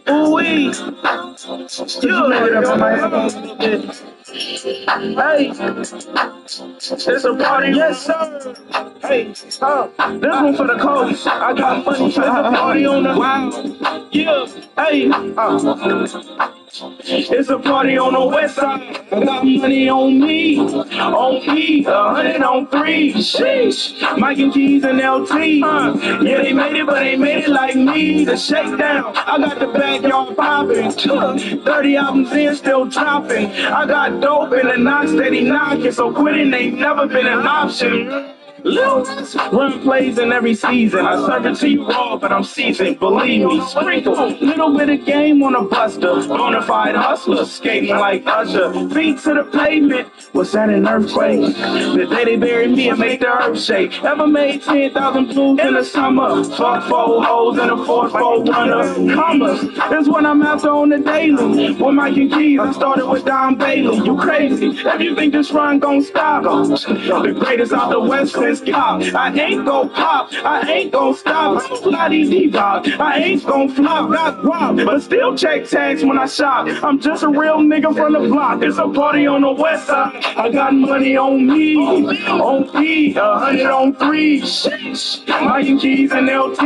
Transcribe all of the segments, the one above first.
Ooh-wee. Hey, it's a party, yes sir. Hey, this one for the coach. I got money, it's a party on the wow. Yeah, hey, it's a party on the west side. I got money on me, 100 on 3. Sheesh, Mike and Keys and LT. Yeah, they made it, but they made it like me. The shakedown, I got the backyard popping. 30 albums in, still dropping. I got dope in the knock, steady knocking. So quitting ain't never been an option. Lil run plays in every season. I serve it to you raw, but I'm seasoned. Believe me, sprinkle little bit of game on a buster. Bonafide hustler, skating like Usher. Feet to the pavement. What's that, an earthquake? The day they buried me and make the earth shake. Ever made 10,000 blues in the summer? Fuck 4 hoes and a 4-4 runner. Commas, that's what I'm after on the daily. With Mike and Keys, I started with Don Bailey. You crazy? If you think this run gon' stop, the greatest out the West. I ain't gon' pop, I ain't gon' stop. I'm bloody D-Bob, I ain't gon' flop. Got guap, but still check tags when I shop. I'm just a real nigga from the block. It's a party on the west side. I got money on me, on P, 100 on 3. Mike and Keys and LT.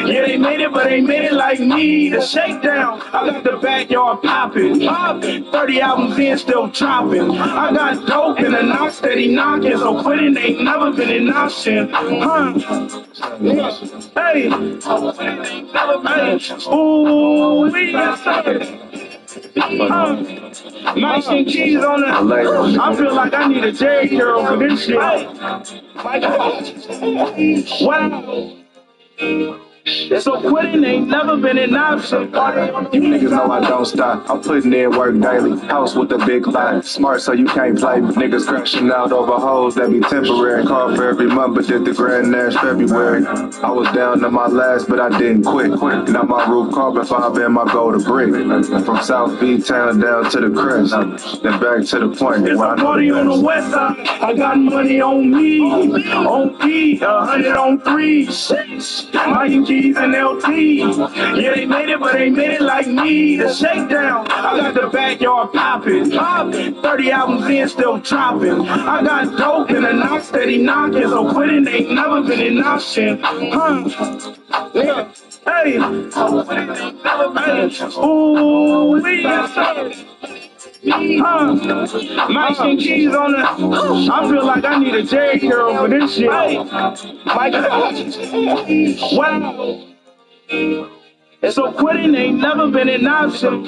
Yeah, they made it, but they made it like me. The shakedown, I got the backyard popping. 30 albums in, still dropping. I got dope in the knock, steady knocking. So quitting ain't never been an option. Hey, ooh, we got started. Mike and Keys on the. I feel like I need a Jerry curl for this shit. Wow. So quitting ain't never been an option. You niggas know I don't stop. I'm putting in work daily. House with a big lot. Smart so you can't play. Niggas crashing out over hoes that be temporary. Call for every month, but did the Grand Nash February. I was down to my last, but I didn't quit. Now my roof carbon fiber and my gold a brick. From South B town down to the crest. Then back to the point. It's a party on the west side. I got money on me. On P, 100 on 3. Mike and Keys and LT. Yeah, they made it, but they made it like me. The shakedown, I got the backyard popping. 30 albums in, still dropping. I got dope in the knock, steady knocking. So quitting ain't never been an option. Yeah. Hey, ooh, we got started. Mike and Keys on the. I feel like I need a Jerry curl for this shit. Hey, Mike. Wow. So quitting ain't never been an option.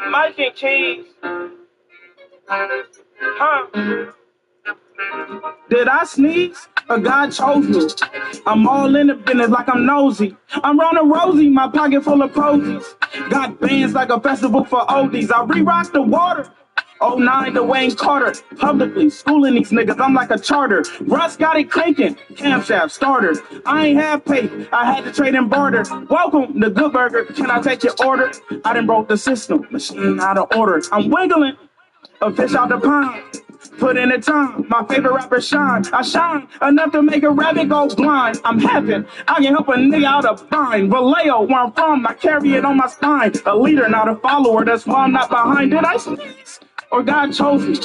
Mike and Keys. Did I sneeze? Or God chose me? I'm all in the business like I'm nosy. I'm Ronald Rosie, my pocket full of posies. Got bands like a festival for oldies. I re-rock the water. '09 to Wayne Carter. Publicly schooling these niggas, I'm like a charter. Russ got it cranking, camshaft starter. I ain't have pay, I had to trade and barter. Welcome to Good Burger, can I take your order? I done broke the system, machine out of order. I'm wiggling, a fish out the pond. Put in the time, my favorite rapper shine. I shine enough to make a rabbit go blind. I'm heaven, I can help a nigga out of bind. Vallejo, where I'm from, I carry it on my spine. A leader, not a follower, that's why I'm not behind. Did I sneeze? Or God chose me?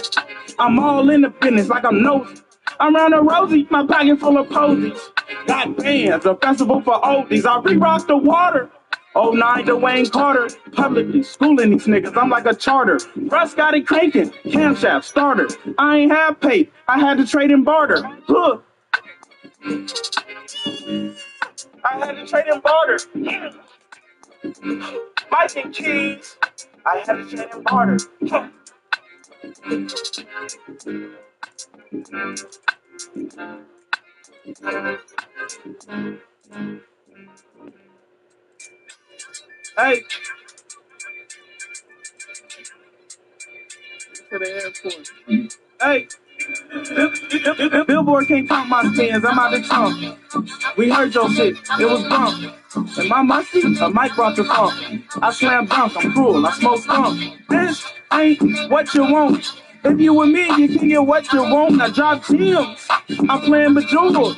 I'm all in the business like I'm nosy. I'm Ronald Rosie, my pocket full of posies. Got bands, a festival for oldies. I re-rock the water. '09 to Wayne Carter. Publicly schooling these niggas, I'm like a charter. Russ got it cranking, camshaft starter. I ain't have pay, I had to trade and barter. Look. I had to trade and barter. Mike and Keys. I had to trade and barter. Hey. to the airport. Hey, Billboard can't count my spins. I'm out of Trump. We heard your shit. It was bump. And my musty, a mic brought the funk. I slam dunk. I'm cruel. I smoke skunk. This ain't what you want. If you with me, you can get what you want. I drop gems. I'm playing Bejeweled.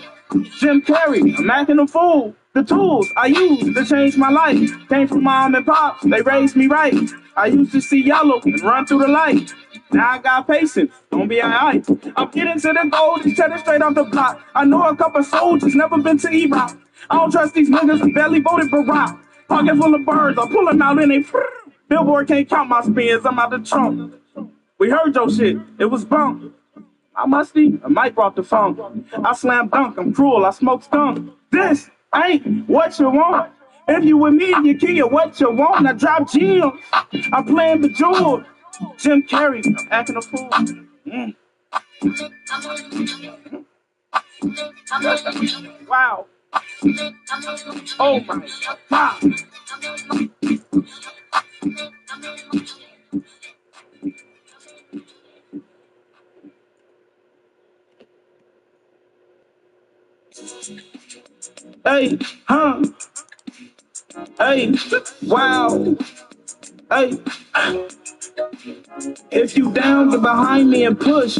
Jim Carrey, I'm acting a fool. The tools I use to change my life came from mom and pops. They raised me right. I used to see yellow and run through the light. Now I got patience. Don't be alright. I'm getting to the goal. Just cheddar straight off the block. I know a couple soldiers, never been to Iraq. I don't trust these niggas who barely voted Barack. Pocket full of birds. I pull them out and they. Billboard can't count my spins. I'm out the trunk. We heard your shit. It was bunk. I musty, a mic brought the funk. I slam dunk, I'm cruel, I smoke skunk. This ain't what you want. If you with me, you can get what you want. I drop gems, I'm playing Bejeweled. Jim Carrey, I'm acting a fool. Wow. Oh my God. Hey, huh? Hey, wow. Hey. If you down, get behind me and push.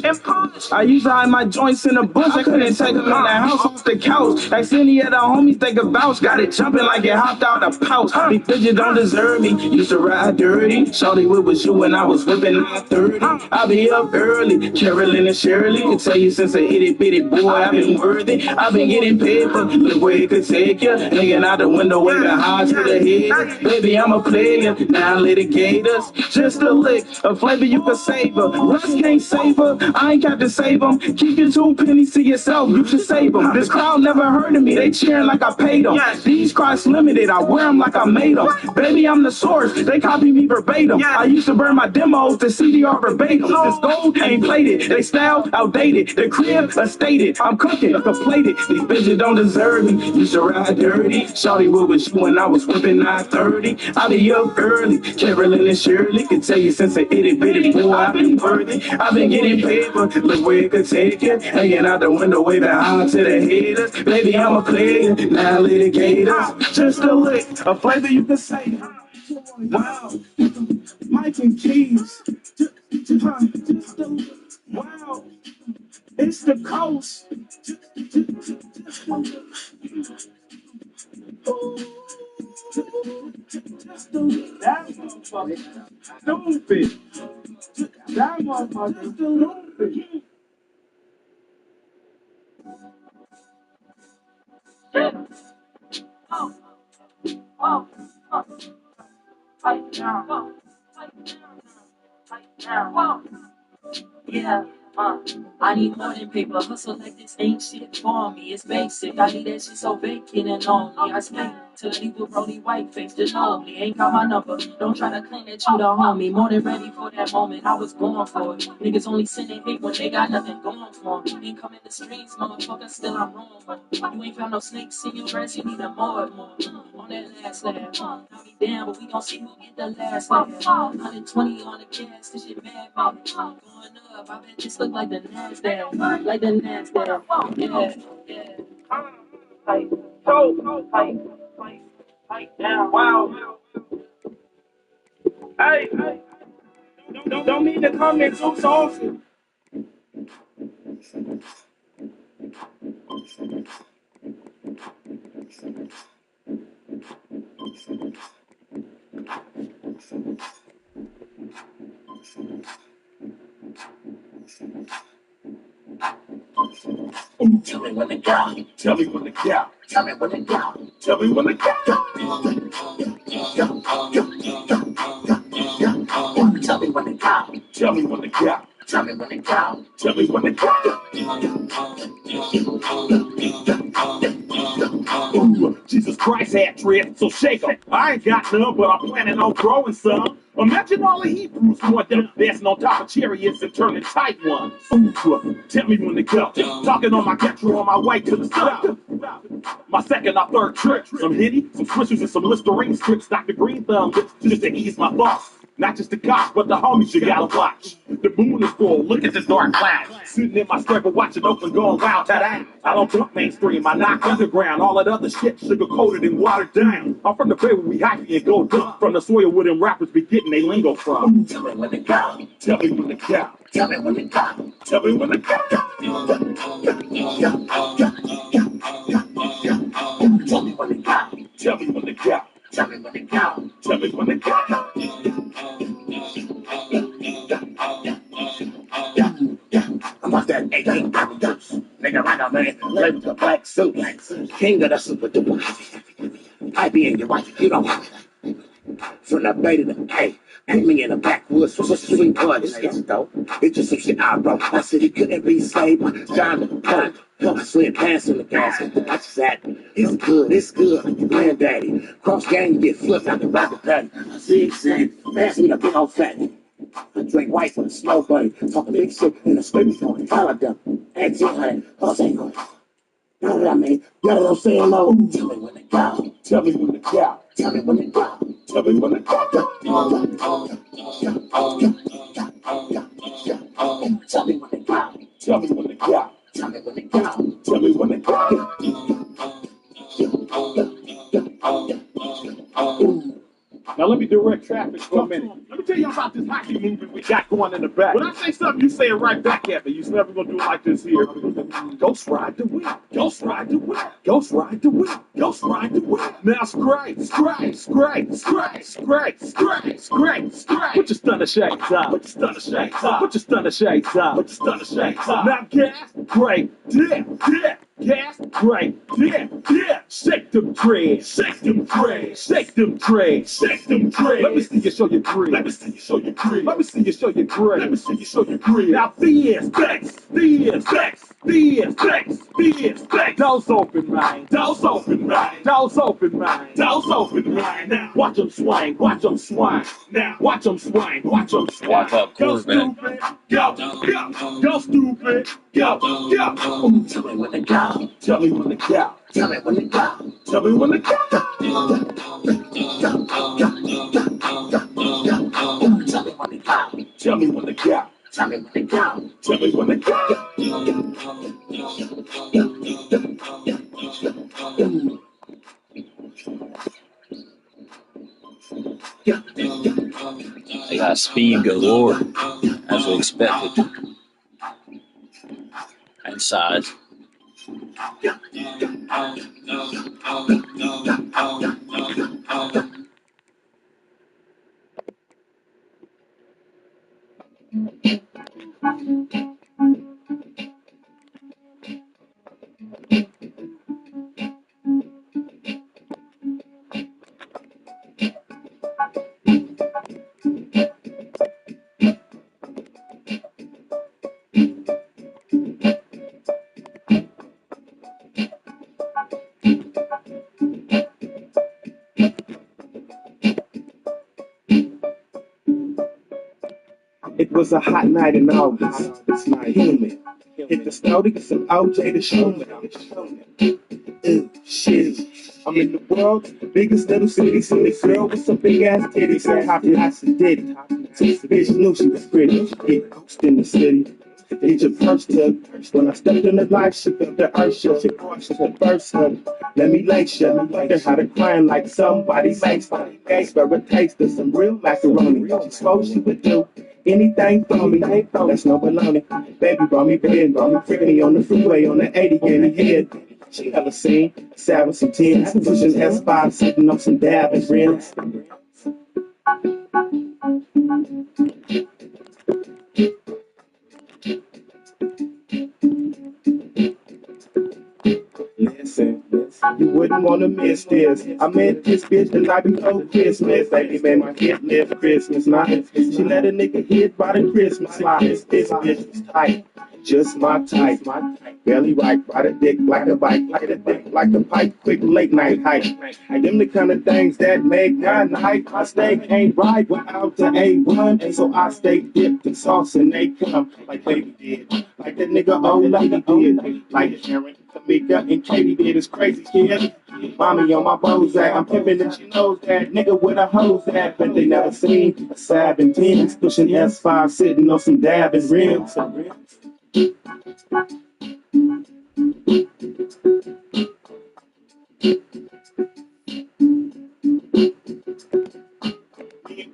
I used to hide my joints in the bush. I couldn't take them in the house off the couch. Like any of the homies think about, got it jumping like it hopped out the pouch. These bitches don't deserve me. Used to ride dirty. Shorty, what was you when I was whipping 930? I be up early. Carolyn and Shirley can tell you since a itty bitty boy I've been worthy. I've been getting paper. Look where it could take you. Hanging out the window, waving high to the head. Baby, I'm a player. Now litigators. Just a lick. A flavor you can savor. Russ can't save her. I ain't got to save them. Keep your 2 pennies to yourself. You should save them. This crowd never heard of me. They cheering like I paid them. These Christ limited. I wear them like I made them. Baby, I'm the source. They copy me verbatim. I used to burn my demos to CDR verbatim. This gold ain't plated. They style outdated. The crib stated. I'm cooking completed. These bitches don't deserve me. Used to ride dirty. Shawty, what was you when I was whipping 930? I be up early. Carolyn and Shirley can tell you since a itty bitty boy I've been worthy. I've been getting paper. Look where it could take you. Hanging out the window, waving high to the haters. Baby, I'm a player. Now litigators. Just a lick. A flavor you can say. Wow. Mike and Keys. Wow. It's the coast. That motherfucker stupid. That motherfucker stupid. Yeah, I need more than paper. Hustle like this ain't shit for me. It's basic. I need that shit so vacant and lonely. I spent to leave with Brody white face to know me. Ain't got my number. Don't try to claim that you the homie. More than ready for that moment. I was born for it. Niggas only sending hate when they got nothing going for them. Ain't come in the streets, motherfucker. Still I'm wrong. You ain't found no snakes in your breast. You need a more and more. On that last laugh. I'll be damn, but we gon' see who get the last laugh. 120 on the gas. This shit mad, man. Going up. I bet this look like the NASDAQ. Like the NASDAQ. Yeah. Tight down. Wow. Hey, don't mean to come in too softly. Tell me when to go. Tell me when to go. Tell me when to go. Tell me when to go. Tell me when to go. Tell me when to go. Tell me when to go. Tell me when to go. Jesus Christ had dread, so shake 'em. I ain't got none, but I'm planning on growing some. Imagine all the Hebrews who want them dancing on top of chariots and turning tight ones. Tell me when to go. Talking on my Getro on my way to the south. My second or third trip. Some Henny, some Swishers, and some Listerine strips. Dr. Green Thumb just to ease my thoughts. Not just the cops, but the homies you gotta watch. The moon is full, look at this dark cloud. Sitting in my scraper watching Oakland going wild, ta-da. I don't think mainstream, I knock underground. All that other shit sugar-coated and watered down. I'm from the bay where we hype and go dumb. From the soil where them rappers be getting they lingo from. Tell me when to go. Tell me when to go. Tell me when to go. Tell me when to go. Tell me when to go. Tell me when to go. Tell me when to go. Tell me when to go. I'm off that 18 dose. Nigga like a man, labeled the black suit. King of the super duper. I be in your wife, you don't want it. From the bay to the A. Put me in the backwoods for such a sweet blood. This gets dope. It's just some shit I wrote. I said he couldn't be saved. John the Pope. I slid pants on the gas. I just said, it's good, it's good. Your granddaddy. Cross gang, you get flipped out the rapper patty. See, pass me the big old fatty. I drink white for the snow buddy. Talking big shit in the spin phone. Follow them. 1800. Jose. You know what I mean? You know what I'm saying, though? Tell me when to go. Tell me when to go. Tell me when to go. Tell me when to go. Tell me when to go. Tell me when to go. Tell me when to go. Tell me when to go. Tell me when to go. Now let me direct traffic for a minute. Let me tell you about this hockey movement we got going in the back. When I say something, you say it right back at me. You never gonna do it like this here. Ghost ride the wind. Ghost ride the wind. Ghost ride the wind. Ghost ride the wind. Now scrape, scrape, scrape, scrape, scrape, scrape, scrape, scrape. Put your stunner shades up. Put your stunner shades up. Put your stunner shades up. Put your stunner shades up. Now gas, brake, dip, dip. Gas, brake, dip, dip. Shake them dreads, shake them dreads, shake them dreads, shake them dreads. Let me see you show your dreads. Let me see you show your dreads. Let me see you show your dreads. Let me see you show your dreads. Now these flex, these flex, these flex, these flex. Doors open, man. Doors open, man. Doors open, man. Doors open, man. Now watch them swing, watch them swing. Now watch them swing, watch them swing. Walk up, Go quarterback. stupid, go, go, go stupid, go, go. Tell me when to go. Tell me when to go. Tell me when to go. Tell me when to go. Tell me when to go. Tell me when to go. Tell me when to go. Tell me when to go. They got speed galore, as we expected, and size. It was a hot night in August. It's not humid. Hit the store to get some OJ to show me. Shit. I'm in the world's biggest little city. See this girl with some big ass titties. Said happy I did it. Since the bitch knew she was pretty. Get coached in the city. Did your purse took. When I stepped in the life, she felt the earth shook. She crushed her first hun. Let me lace you. Learned how to climb like somebody makes. Gave her a taste of some real macaroni. She swore she would do anything for me. That's no baloney. Baby brought me bed, brought me freaking on the freeway on the 80 in the head. She hella seen, 7 some 10s, pushing S5, sitting on some dab and rims. Listen, you wouldn't want to miss this. I met this bitch the night before Christmas. Baby made my kid live Christmas night. She let a nigga hit by the Christmas lights. This bitch was tight, just my type. Belly right, ride a dick like a bike, like a dick like a pipe, quick late night hike. Them the kind of things that make my night. My steak ain't right without the A1, and so I stay dipped in sauce and they come like baby did, like that nigga old lady did, like Aaron. Kamika and Katie did is crazy, kid. Mommy on my Bozak, I'm pimping and she knows that. Nigga with a hose at, but they never seen a Sab and Tens pushing S5, sitting on some dab and rims.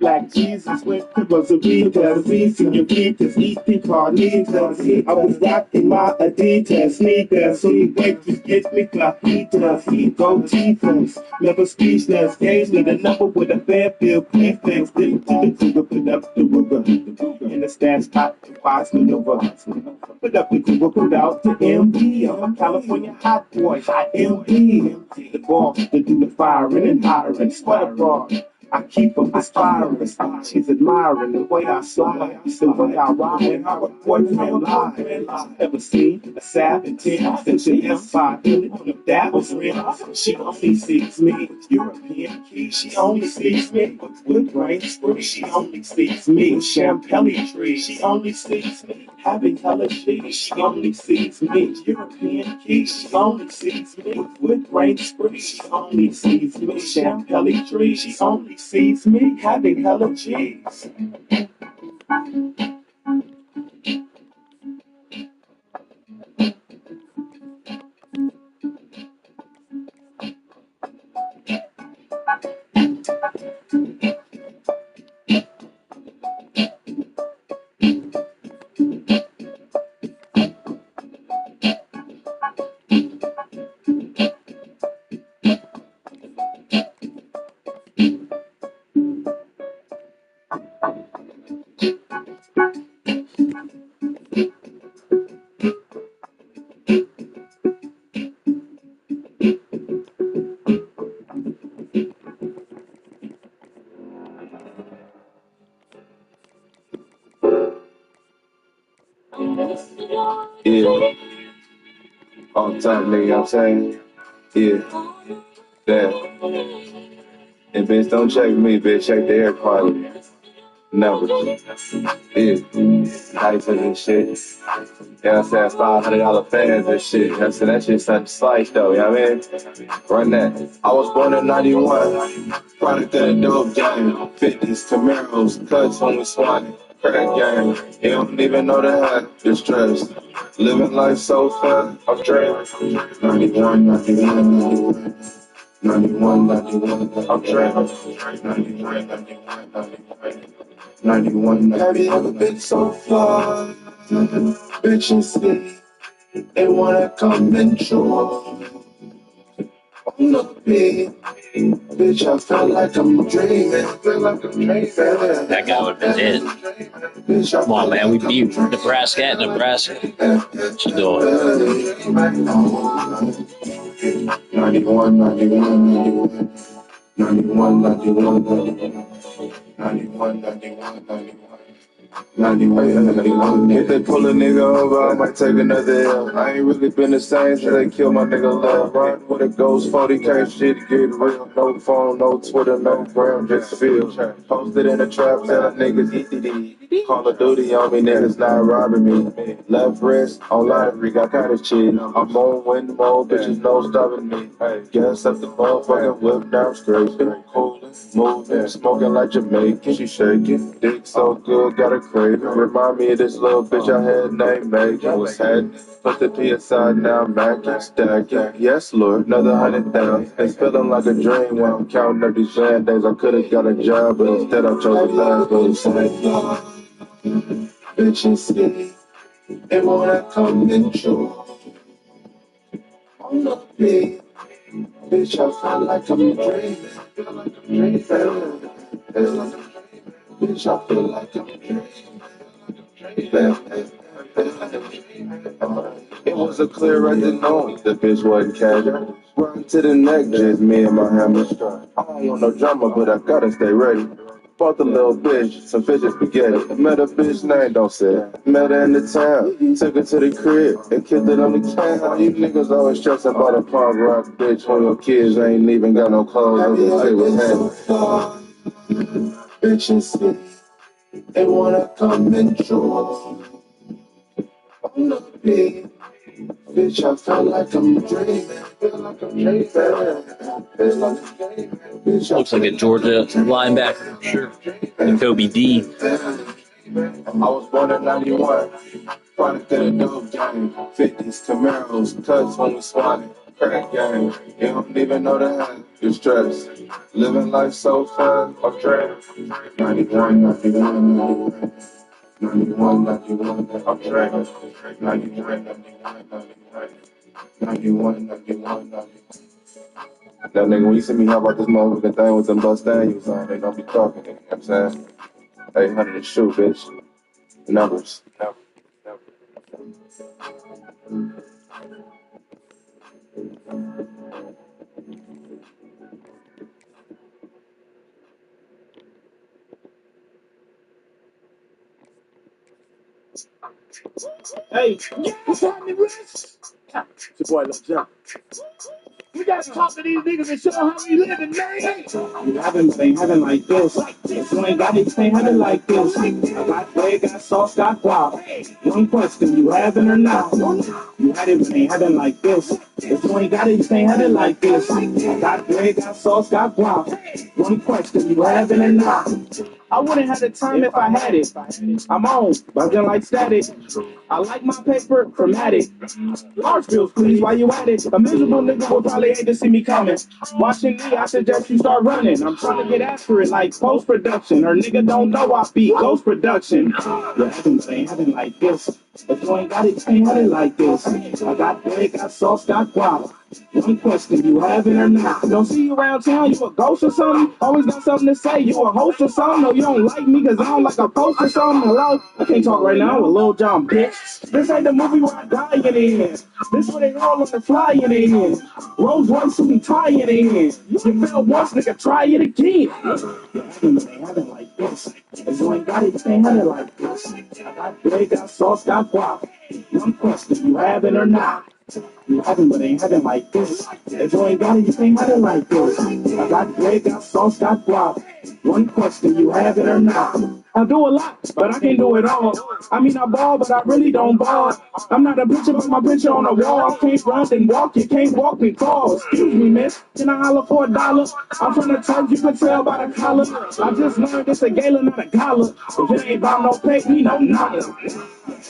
Black Jesus with the Rosarita, senoritas, eating carnitas. I was rocking my Adidas sneakers, so you wait to get me clapitas. Go T-Flex, never speechless, games with a number with a Fairfield prefix. Didn't to the Cougar, put up the Ruger. In the stash top, the wise maneuver. Put up the Cougar, put out the MD. I'm a California hot boy, hot MD. The boss to do the firing and hiring, sweater bar. I keep them aspiring. She's admiring the way I slide, the way I ride, how a boyfriend lies. Never seen a Sab 10 since an S5 unit on that was real. She only sees me with European keys. She only sees me with good brain spree. She only sees me with champagne trees. She only sees me having hella cheese. She only sees me with European keys. She only sees me with good brain spree. She only sees me with champagne trees. She only sees me having hella cheese. Yeah. On time, nigga, I'm saying. Yeah. That. And bitch, don't check me, bitch. Check the air quality. Never. Yeah. Hypes and shit. You know what I'm saying? $500 fans and shit. You know what I'm saying? That shit's such a slice, though. You know what I mean? Run that. I was born in 91. Product of the dope game. 50s, Camaros, cuts when we swing. Crack game. You don't even know the half. Distressed. Living life so fun. I'm dreaming. 91, 91, 91. 91, 91, I'm dreaming. 91, 91, 91. 91, have you ever been so far? Bitches see, they wanna come and join. On the beat, bitch, I feel like I'm dreaming. That guy would have been dead. Come on, man. We beat Nebraska at Nebraska. What you doing? 91, 91, 91. 91, 91, 91. 91, 91, 91. 91, 91. If they pull a nigga over, I might take another L. I ain't really been the same since they killed my nigga love. Run with a ghost 40K, shit get real. No phone, no Twitter, no gram, just feel. Posted in the trap, tell niggas ETD. Call of Duty on me, niggas not robbing me. Left wrist on lottery, got kind of cheat. I'm on wind mode, bitches no stopping me. Guess up the motherfucking whip down straight. Coolin', moving, smoking like Jamaican. She shaking, dick so good, got a craving. Remind me of this little bitch I had named Megan. Was happening? Put the P aside now, macking, stacking. Yes, Lord, another 100,000. It's feeling like a dream when I'm counting up these bad days. I could've got a job, but instead I chose the last one. Bitches see, they wanna come and join. On the beat, bitch, I feel like I'm dreaming. Bitch, I feel like I'm dreaming. It was a clear at the known, the bitch wasn't casual. Run to the neck, just me and my hammer. I don't want no drama, but I gotta stay ready. Bought the little bitch some fish and spaghetti. Met a bitch named, don't say it. Met her in the town, took her to the crib and killed it on the can. You niggas always stressing about a punk rock bitch when your kids ain't even got no clothes. I just say what's happening. Bitches see, they wanna come and join. On the beat, Bitch, I feel like I'm dreaming. Feel like I'm dreaming. Feel like I'm dreaming. Bitch, Looks like a Georgia linebacker for sure. The Kobe D. I was born in 91. Product of the dope game. 50s, Camaros, cuts when we swatted. Crack game. You don't even know the hand. You're stressed. Living life so fast. I'm trapped. 91, 91, 91. 91, 91, I'm trapped. 91, 91, 91. 91, 91, 91. That nigga, when you see me hop out this motherfucking thing with them Mustangs on, they don't be talking, you know what I'm saying? 800 to shoot, bitch. Numbers. Hey, what's happening, Rich? It's your boy, Lil John. We gotta talk to these niggas and show them how we living, man. You haven't been having like this. If you ain't got it, ain't having like this. I got bread, got sauce, got guap. One question, you having or not? You had it, but ain't having like this. If you ain't got it, you ain't having like this. I got bread, got sauce, got guap. One question, you having or not? I wouldn't have the time if I had it. I'm on, buzzing like static. I like my paper, chromatic. Large bills, please, while you at it. A miserable nigga will probably hate to see me coming. Watching me, I suggest you start running. I'm trying to get after it like post-production. Or nigga don't know I beat ghost production. You ain't having like this. If you ain't got it, you ain't having like this. I got bread, got sauce, got guap. One question, you have it or not? Don't see you around town, you a ghost or something? Always got something to say, you a host or something? No, you don't like me cause I don't like a post or something? Hello? I can't talk right now, I'm a Lil John, bitch. This ain't the movie where I die in the end. This where they all on the fly in the end. Rolls Royce suit and tie in the end. You failed once, nigga, try it again. You ain't having like this. If you ain't got it, you ain't having like this. I got bread, got sauce, got guap. One question, you have it or not? You haven't, but ain't having like this. If you ain't got it, you ain't having like this. I got bread, got sauce, got guap. One question, you have it or not? I do a lot, but I can't do it all. I mean, I ball, but I really don't ball. I'm not a picture, but my picture on the wall. I can't run and walk, you can't walk and crawl. Excuse me, miss, can I holler for $1? I'm from the turf, you can tell by the collar. I just learned it's a gala, not a gala. If it ain't about no pay, me no nada.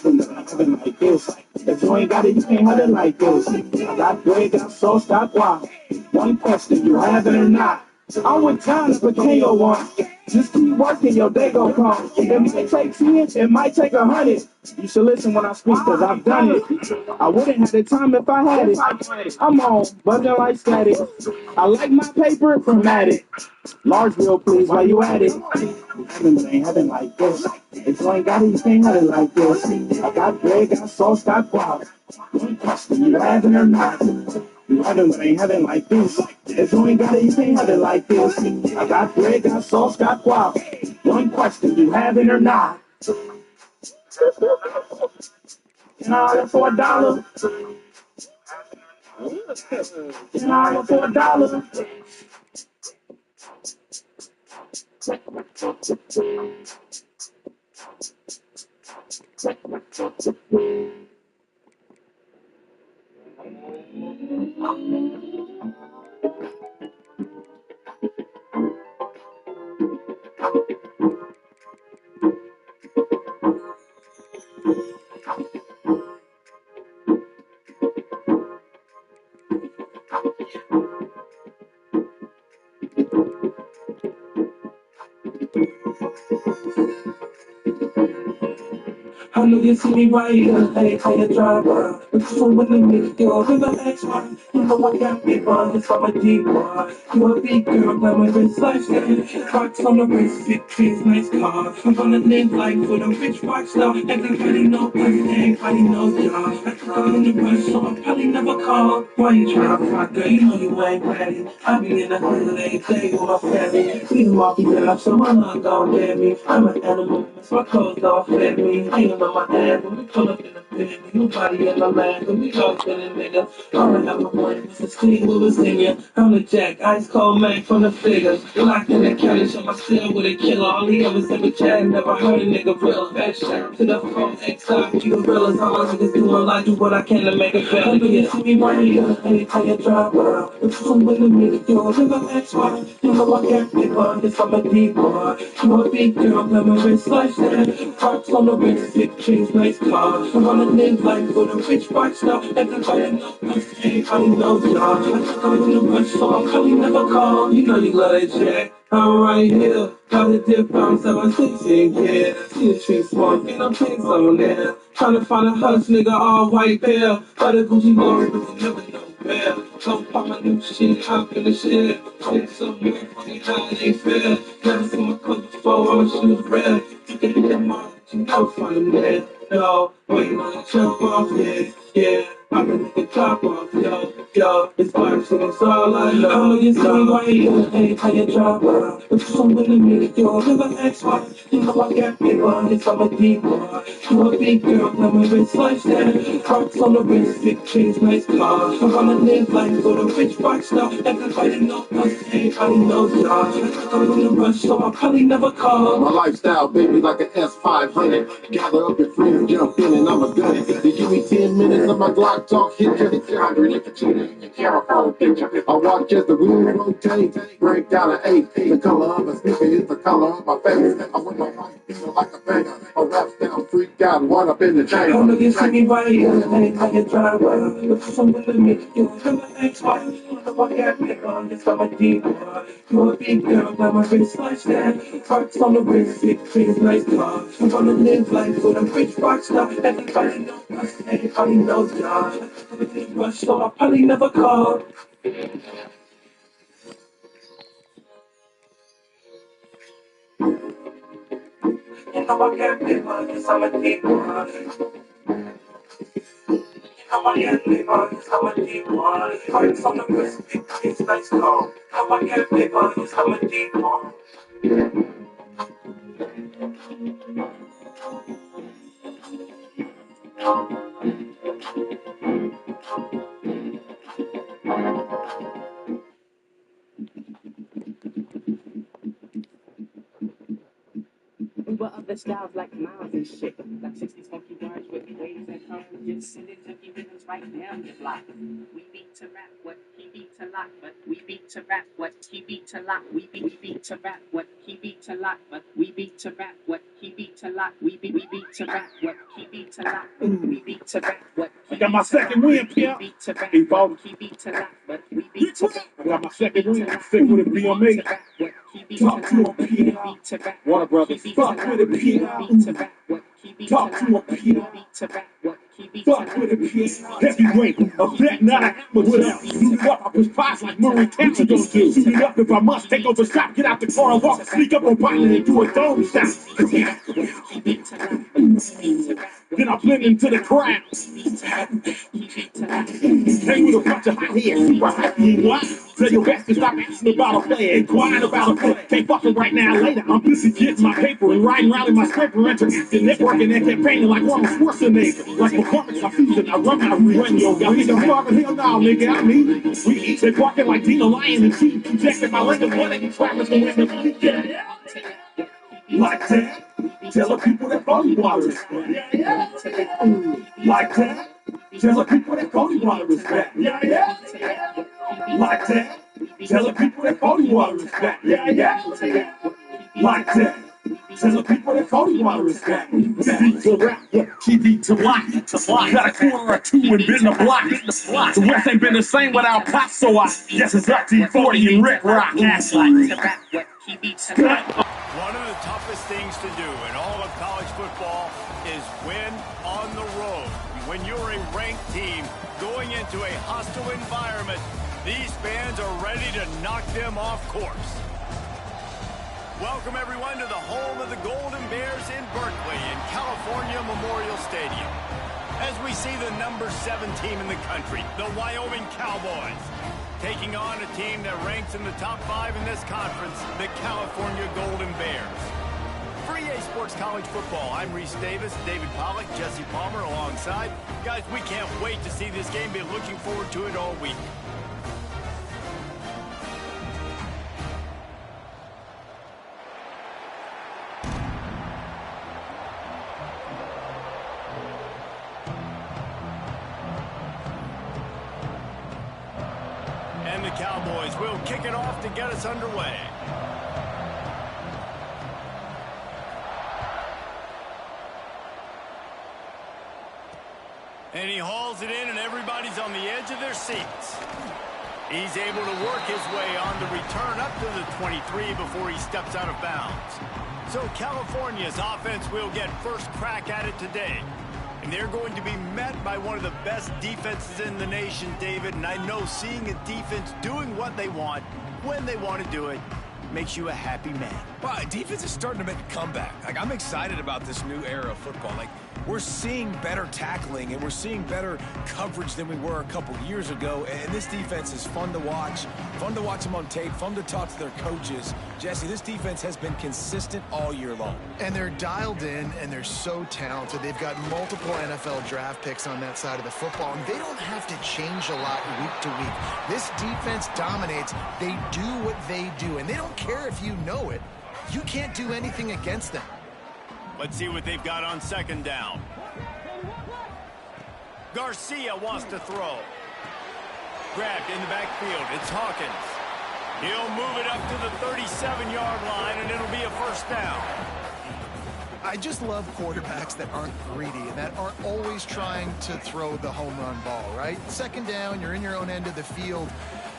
Having like this. If you ain't got it, you can't have it like this. I got bread, got sauce, got guap. One question, you have it or not? I'm with time to became your one. Just keep working, your day gon' come. It might take 10, it might take 100. You should listen when I speak, cause I've done it. I wouldn't have the time if I had it. I'm on, buzzing like static. I like my paper, chromatic. Large bill, please, while you at it. But ain't having like this. If you ain't got it, you can't have it like this. I got bread, got sauce, got guap. One question, you having or not? You having, but ain't having like this. If you ain't got it, you can't have it like this. I got bread, got sauce, got guap. One question, you having or not? Can I order for $1? Can I order for $1? I know you see me right here, hey, how you driver. But you don't want to make your river X1. You know I got big ones, I'm a deep one. You a big girl, glamorous lifestyle. Rocks on the wrist, big trees, nice car. I'm gonna live life with a rich rock star. Everybody know us, everybody knows y'all. I call in the rush, so I probably never call. Why you tryna fuck, girl? You know you ain't ready. I be in the hood every day with my family. We the mafia, so my love don't get me. I'm an animal, so my clothes don't fit me. I ain't no my dad. When we pull up in the pen, nobody in my land. When we talk to the nigga, all I ever wanted was to speak with a singer. I'm the Jack, ice cold man from the figures. Locked in the county, so my cell with a killer. All he ever said was chat, never heard a nigga real. Back shot to the phone, X-Time, you gorillas. All my niggas doing, I do what I can to make it better. You see me right here, anytime you drive around. If I'm with me, you're a nigga X-Y. You know I can't be one, yes, I'm a D-boy. You a big girl, got my wrist like that. Parks on the wrist, big trees, nice car. I wanna live life for the rich parts now. Everybody knows us, everybody knows y'all. I took up in the rush, so I'm probably never call. You know you love that Jack. I'm right here, got a dip from 716, yeah. See the tree smoke, and I'm playing on there. Tryna find a hush, nigga, all white there. But a Gucci Lord, but you never know where. Don't pop my new shit, hop in the shit. Shit so good, funny how it ain't fair. Never seen my clothes before, I'ma shoot red. You can hit them all, but you never find them there. No, waiting on the jump off, yeah, yeah. I'm a nigga drop off, yo, it's black shit, it's all I know. I know you see me right here, anytime you drop off. If you come with me, you're a nigga X-Y. You know I got paper, yes, I'm a D-boy. You a big girl, got my wrist like that. Parks on the wrist, big trees, nice car. I wanna live life for the rich parts now. Everybody knows us, everybody knows y'all. I'm in the rush, so I probably never call. My lifestyle, baby, like an S500. Gather up your friends, jump in, and I'm a gunny. They give me 10 minutes of my Glock talk, hit you. 100 if it's you can't follow picture. I watch as the wheel rotate, break down an 8. The color of a sneaker is the color of my face. I wear my white feel like a banger. I rap down, freak out, and one up in the chamber. I know you see me right here, anytime you drive by. If I'm with me, you're a nigga X-Y. You know I got paper, yes, I'm a D-boy. You a big girl, got my wrist like that. Parks on the wrist, big trees, nice car. I wanna live life for the rich parts now. Everybody knows us, everybody knows y'all. I'm in the rush, so I probably never call. You know I got paper, yes, I'm a D-boy. You know I got paper, yes, I'm a D-boy. Parks on the wrist, big trees, nice car. You know I got paper, yes, I'm a D-boy. But other styles like Miles and shit. Like 60s funky bars with waves and tones. Just sending junkie rhythms right down the block. We beat to rap what he beat to lock, but we beat to rap what he beat to lock. We beat to rap what he beat to lock, but we beat to rap what he beat to lock. We beat to rap what he beat to lock. We beat to rap what I got my second win, Pimp. beat to rap He fought. he beat to lock, but we beat to rap. I got my second win. Stick with it, BMA. Talk to a P. Warner Brothers. Fuck with it, P. Talk to a P. Fuck with it, P. Heavyweight, a vet, not an amateur. Suit up, I push pies like Murray Townsend don't do. Suit it up if I must, take over shop, get out the car and walk, sneak up on partner and do a dome shot. Then I blend into the crowd. Hang with a bunch of hot heads, super hot and wild. Tell your best to stop asking about a player and quiet about a player. Can't fuck it right now, later. I'm busy getting my paper and riding around in my scraper, interacting, networking and campaigning like Arnold Schwarzenegger. Like performance, I'm fusing, I run my radio. Y'all think I'm starving? Hell no, nigga, I'm eating. We eat, they barking like Dino Lion and sheep. Injecting my leg of blood and trappers and women. Like that. Tell the people that phony water is back. Like that. Tell the people that phony water is back. Like that. Tell the people that phony water is back. Like that. Tell the people that phony water is back. TV to rap, TV to lock. Got a quarter or two and been the block. The West ain't been the same without Pop, so I guess it's up to 40 and Rick Rock. One of the toughest things to do in all of college football is win on the road. When you're a ranked team going into a hostile environment, these fans are ready to knock them off course. Welcome everyone to the home of the Golden Bears in Berkeley in California Memorial Stadium. As we see the number 7 team in the country, the Wyoming Cowboys, taking on a team that ranks in the top 5 in this conference, the California Golden Bears. Free EA Sports College Football. I'm Reese Davis, David Pollack, Jesse Palmer alongside. Guys, we can't wait to see this game. Been looking forward to it all week. And the Cowboys will kick it off to get us underway. And he hauls it in, and everybody's on the edge of their seats. He's able to work his way on the return up to the 23 before he steps out of bounds. So California's offense will get first crack at it today. And they're going to be met by one of the best defenses in the nation, David. And I know seeing a defense doing what they want, when they want to do it, makes you a happy man. Well, defense is starting to make a comeback. Like, I'm excited about this new era of football. Like, we're seeing better tackling, and we're seeing better coverage than we were a couple years ago. And this defense is fun to watch them on tape, fun to talk to their coaches. Jesse, this defense has been consistent all year long. And they're dialed in, and they're so talented. They've got multiple NFL draft picks on that side of the football, and they don't have to change a lot week to week. This defense dominates. They do what they do, and they don't care if you know it. You can't do anything against them. Let's see what they've got on second down. Garcia wants to throw. Grabbed in the backfield. It's Hawkins. He'll move it up to the 37-yard line, and it'll be a first down. I just love quarterbacks that aren't greedy and that aren't always trying to throw the home run ball, right? Second down, you're in your own end of the field.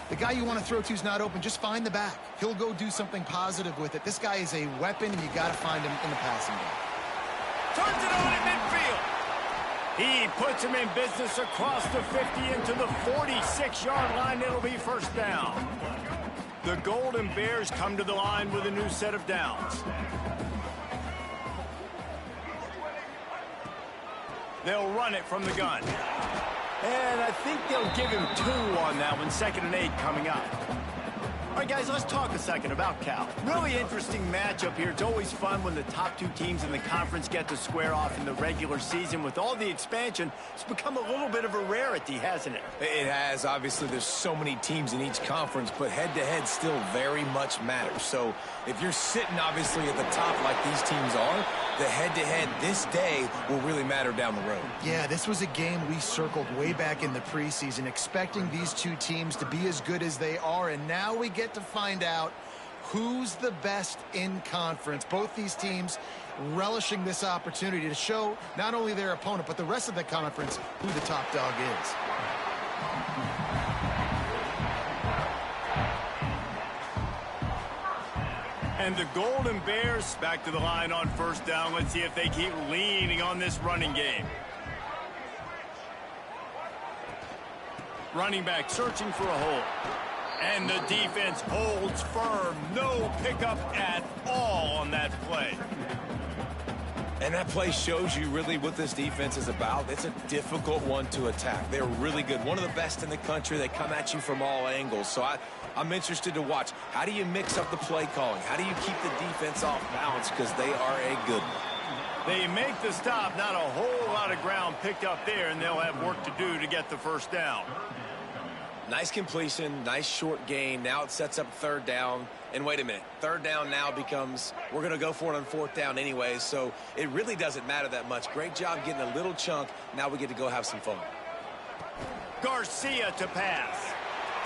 The guy you want to throw to is not open. Just find the back. He'll go do something positive with it. This guy is a weapon, and you got to find him in the passing game. Turns it on at midfield. He puts him in business across the 50 into the 46-yard line. It'll be first down. The Golden Bears come to the line with a new set of downs. They'll run it from the gun. And I think they'll give him 2 on that one. 2nd and 8 coming up. All right, guys, let's talk a second about Cal. Really interesting matchup here. It's always fun when the top 2 teams in the conference get to square off in the regular season. With all the expansion, it's become a little bit of a rarity, hasn't it? It has. Obviously, there's so many teams in each conference, but head-to-head still very much matters. So if you're sitting, obviously, at the top like these teams are, the head-to-head this day will really matter down the road. Yeah, this was a game we circled way back in the preseason, expecting these 2 teams to be as good as they are, and now we get to find out who's the best in conference. Both these teams relishing this opportunity to show not only their opponent, but the rest of the conference who the top dog is. And the Golden Bears back to the line on first down. Let's see if they keep leaning on this running game. Running back searching for a hole. And the defense holds firm. No pickup at all on that play. And that play shows you really what this defense is about. It's a difficult one to attack. They're really good. One of the best in the country. They come at you from all angles. So I'm interested to watch. How do you mix up the play calling? How do you keep the defense off balance? Because they are a good one. They make the stop. Not a whole lot of ground picked up there, and they'll have work to do to get the first down. Nice completion, nice short gain. Now it sets up 3rd down. And wait a minute, 3rd down now becomes, we're going to go for it on 4th down anyway, so it really doesn't matter that much. Great job getting a little chunk. Now we get to go have some fun. Garcia to pass.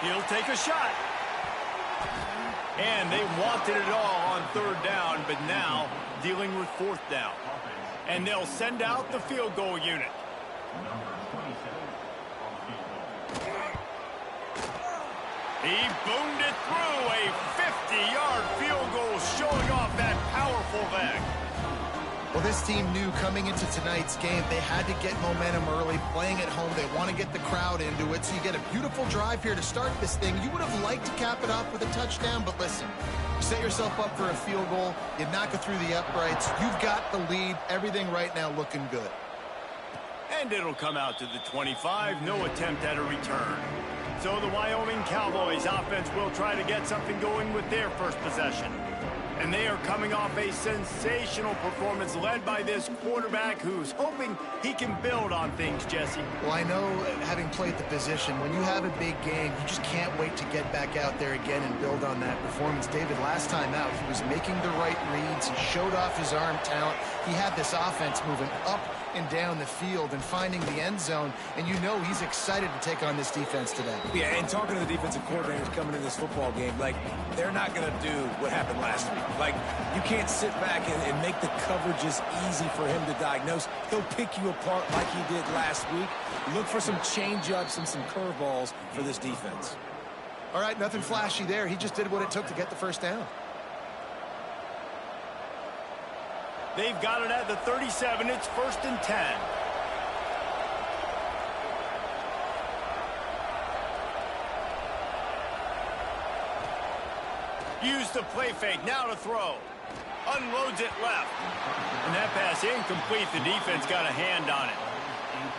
He'll take a shot. And they wanted it all on 3rd down, but now dealing with 4th down. And they'll send out the field goal unit. He boomed it through. A 50-yard field goal showing off that powerful leg. Well, this team knew coming into tonight's game they had to get momentum early, playing at home. They want to get the crowd into it, so you get a beautiful drive here to start this thing. You would have liked to cap it off with a touchdown, but listen, you set yourself up for a field goal, you knock it through the uprights, you've got the lead, everything right now looking good. And it'll come out to the 25, no attempt at a return. So the Wyoming Cowboys offense will try to get something going with their first possession. And they are coming off a sensational performance led by this quarterback who's hoping he can build on things, Jesse. Well, I know, having played the position, when you have a big game, you just can't wait to get back out there again and build on that performance. David, last time out, he was making the right reads. He showed off his arm talent. He had this offense moving up and down the field and finding the end zone, and you know he's excited to take on this defense today. Yeah, and talking to the defensive coordinators coming in this football game, like, they're not going to do what happened last week. Like, you can't sit back and make the coverages easy for him to diagnose. He'll pick you apart like he did last week. Look for some change-ups and some curveballs for this defense. All right, nothing flashy there. He just did what it took to get the first down. They've got it at the 37. It's 1st and 10. Use the play fake, now to throw. Unloads it left. And that pass incomplete. The defense got a hand on it.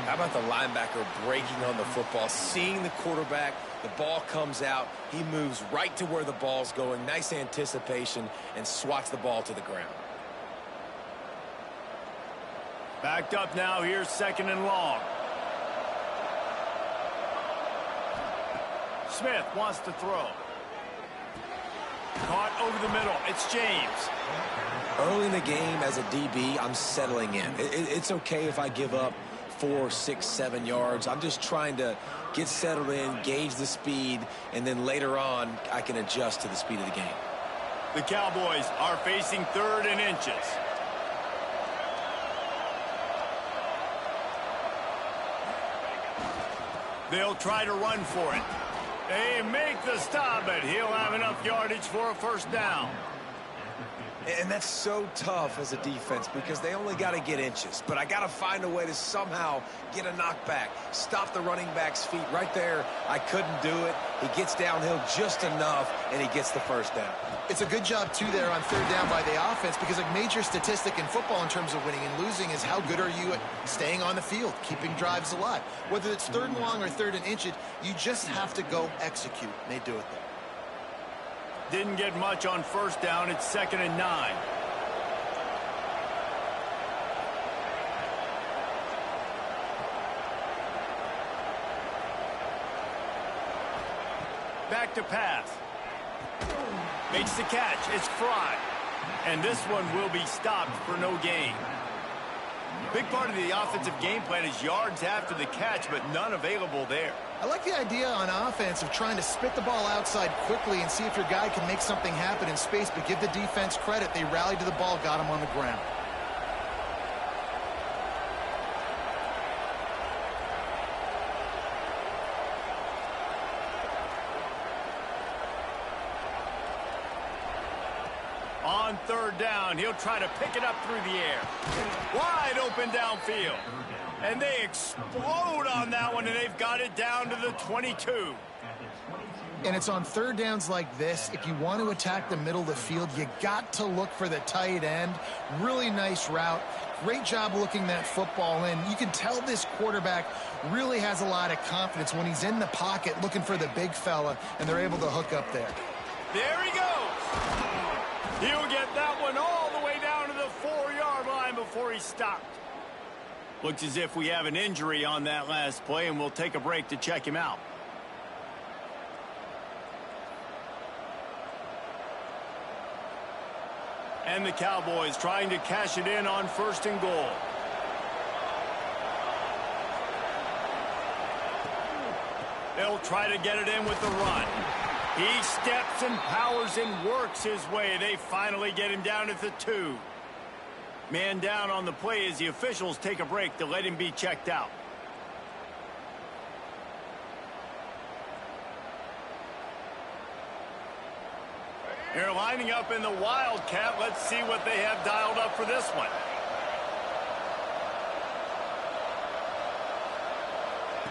How about the linebacker breaking on the football, seeing the quarterback, the ball comes out, he moves right to where the ball's going, nice anticipation, and swats the ball to the ground. Backed up now, here's 2nd and long. Smith wants to throw. Caught over the middle, it's James. Early in the game as a DB, I'm settling in. It's okay if I give up 4, 6, 7 yards. I'm just trying to get settled in, gauge the speed, and then later on, I can adjust to the speed of the game. The Cowboys are facing 3rd and inches. They'll try to run for it. They make the stop, but he'll have enough yardage for a first down. And that's so tough as a defense because they only got to get inches. But I got to find a way to somehow get a knockback, stop the running back's feet. Right there, I couldn't do it. He gets downhill just enough, and he gets the first down. It's a good job, too, there on 3rd down by the offense because a major statistic in football in terms of winning and losing is how good are you at staying on the field, keeping drives alive. Whether it's 3rd and long or 3rd and inches, you just have to go execute. And they do it there. Didn't get much on 1st down. It's 2nd and 9. Back to pass. Makes the catch. It's Fry. And this one will be stopped for no gain. Big part of the offensive game plan is yards after the catch, but none available there. I like the idea on offense of trying to spit the ball outside quickly and see if your guy can make something happen in space, but give the defense credit. They rallied to the ball, got him on the ground. On 3rd down, he'll try to pick it up through the air. Wide open downfield. And they explode on that one, and they've got it down to the 22. And it's on 3rd downs like this. If you want to attack the middle of the field, you got to look for the tight end. Really nice route. Great job looking that football in. You can tell this quarterback really has a lot of confidence when he's in the pocket looking for the big fella, and they're able to hook up there. There he goes. He'll get that one all the way down to the 4-yard line before he stopped. Looks as if we have an injury on that last play, and we'll take a break to check him out. And the Cowboys trying to cash it in on 1st and goal. They'll try to get it in with the run. He steps and powers and works his way. They finally get him down at the 2. Man down on the play as the officials take a break to let him be checked out. They're lining up in the Wildcat. Let's see what they have dialed up for this one.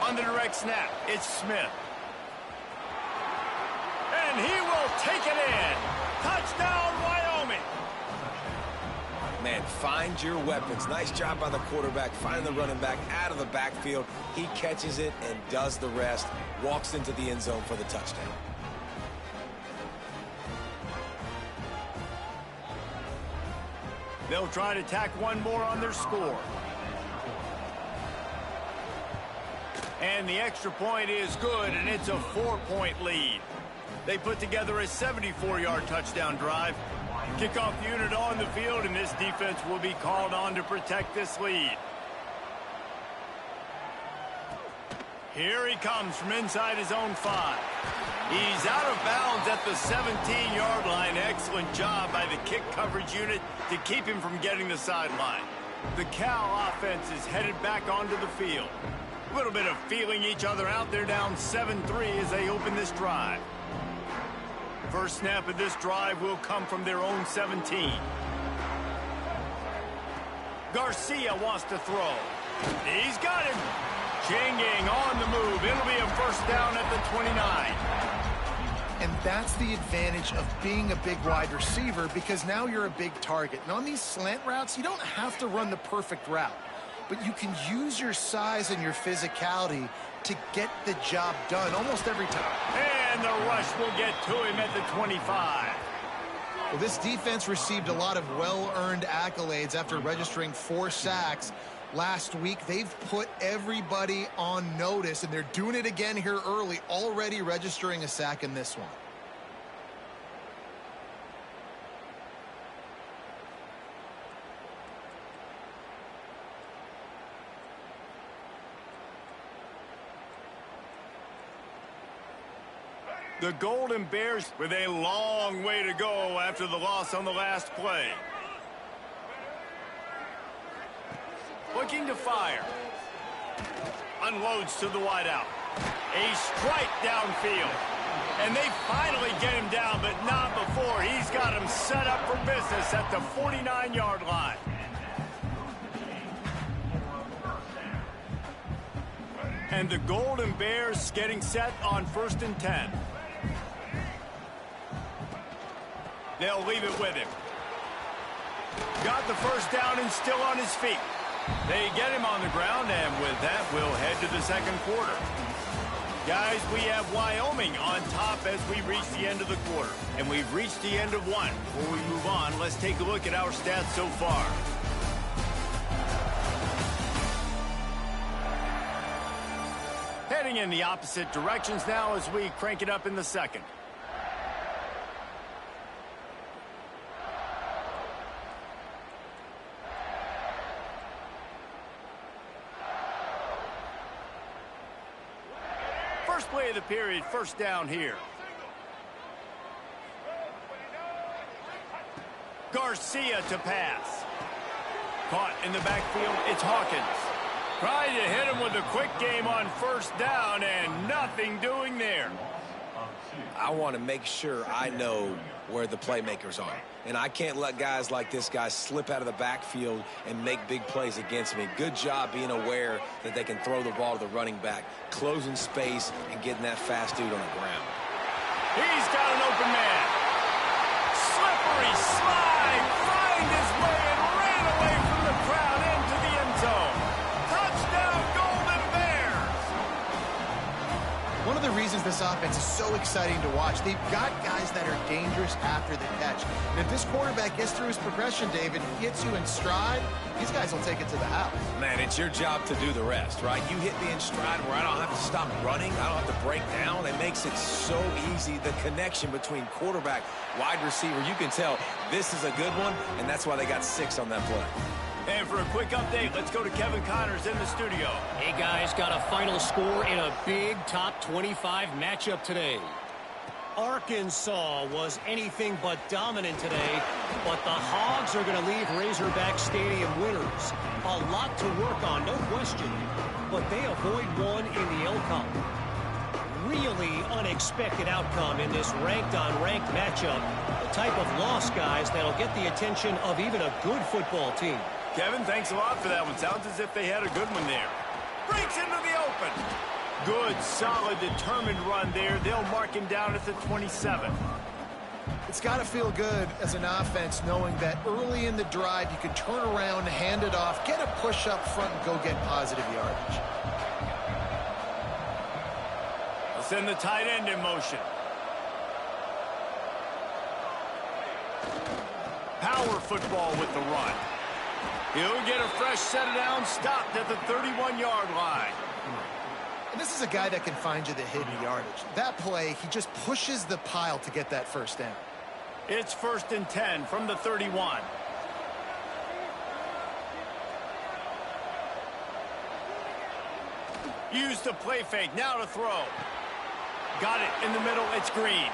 On the direct snap, it's Smith. And he will take it in. Touchdown, Wyoming. Man, fine Find your weapons. Nice job by the quarterback, finding the running back out of the backfield. He catches it and does the rest. Walks into the end zone for the touchdown. They'll try to tack one more on their score. And the extra point is good, and it's a 4-point lead. They put together a 74-yard touchdown drive. Kickoff unit on the field, and this defense will be called on to protect this lead. Here he comes from inside his own 5. He's out of bounds at the 17-yard line. Excellent job by the kick coverage unit to keep him from getting the sideline. The Cal offense is headed back onto the field. A little bit of feeling each other out. They're down 7-3 as they open this drive. First snap of this drive will come from their own 17. Garcia wants to throw. He's got him. Changing on the move. It'll be a first down at the 29. And that's the advantage of being a big wide receiver, because now you're a big target. And on these slant routes, you don't have to run the perfect route, but you can use your size and your physicality to get the job done almost every time. And the rush will get to him at the 25. Well, this defense received a lot of well-earned accolades after registering 4 sacks last week. They've put everybody on notice, and they're doing it again here early, already registering a sack in this one. The Golden Bears with a long way to go after the loss on the last play. Looking to fire. Unloads to the wideout. A strike downfield. And they finally get him down, but not before. He's got him set up for business at the 49-yard line. And the Golden Bears getting set on 1st and 10. They'll leave it with him. Got the first down and still on his feet. They get him on the ground, and with that, we'll head to the second quarter. Guys, we have Wyoming on top as we reach the end of the quarter. And we've reached the end of one. Before we move on, let's take a look at our stats so far. Heading in the opposite directions now as we crank it up in the second. First play of the period, first down here. Garcia to pass. Caught in the backfield, it's Hawkins. Trying to hit him with a quick game on first down, and nothing doing there. I want to make sure I know where the playmakers are. And I can't let guys like this guy slip out of the backfield and make big plays against me. Good job being aware that they can throw the ball to the running back, closing space, and getting that fast dude on the ground. He's got an open man. Slippery slide, find his way and ran away from the crowd into the end zone. Touchdown, Golden Bears! One of the reasons this offense is so exciting to watch, they've got guys that are dangerous after the catch. And if this quarterback gets through his progression, David, gets you in stride, these guys will take it to the house. Man, it's your job to do the rest, right? You hit me in stride where I don't have to stop running. I don't have to break down. It makes it so easy. The connection between quarterback, wide receiver, you can tell this is a good one, and that's why they got 6 on that play. And for a quick update, let's go to Kevin Connors in the studio. Hey, guys, got a final score in a big top 25 matchup today. Arkansas was anything but dominant today, but the Hogs are going to leave Razorback Stadium winners. A lot to work on, no question, but they avoid one in the L-Cup. Really unexpected outcome in this ranked-on-ranked matchup. The type of loss, guys, that'll get the attention of even a good football team. Kevin, thanks a lot for that one. Sounds as if they had a good one there. Breaks into the open. Good, solid, determined run there. They'll mark him down at the 27. It's got to feel good as an offense knowing that early in the drive you can turn around, hand it off, get a push up front, and go get positive yardage. We'll send the tight end in motion. Power football with the run. He'll get a fresh set of downs stopped at the 31-yard line. And this is a guy that can find you the hidden yardage. That play, he just pushes the pile to get that first down. It's 1st and 10 from the 31. Use the play fake, now to throw. Got it in the middle, it's Green.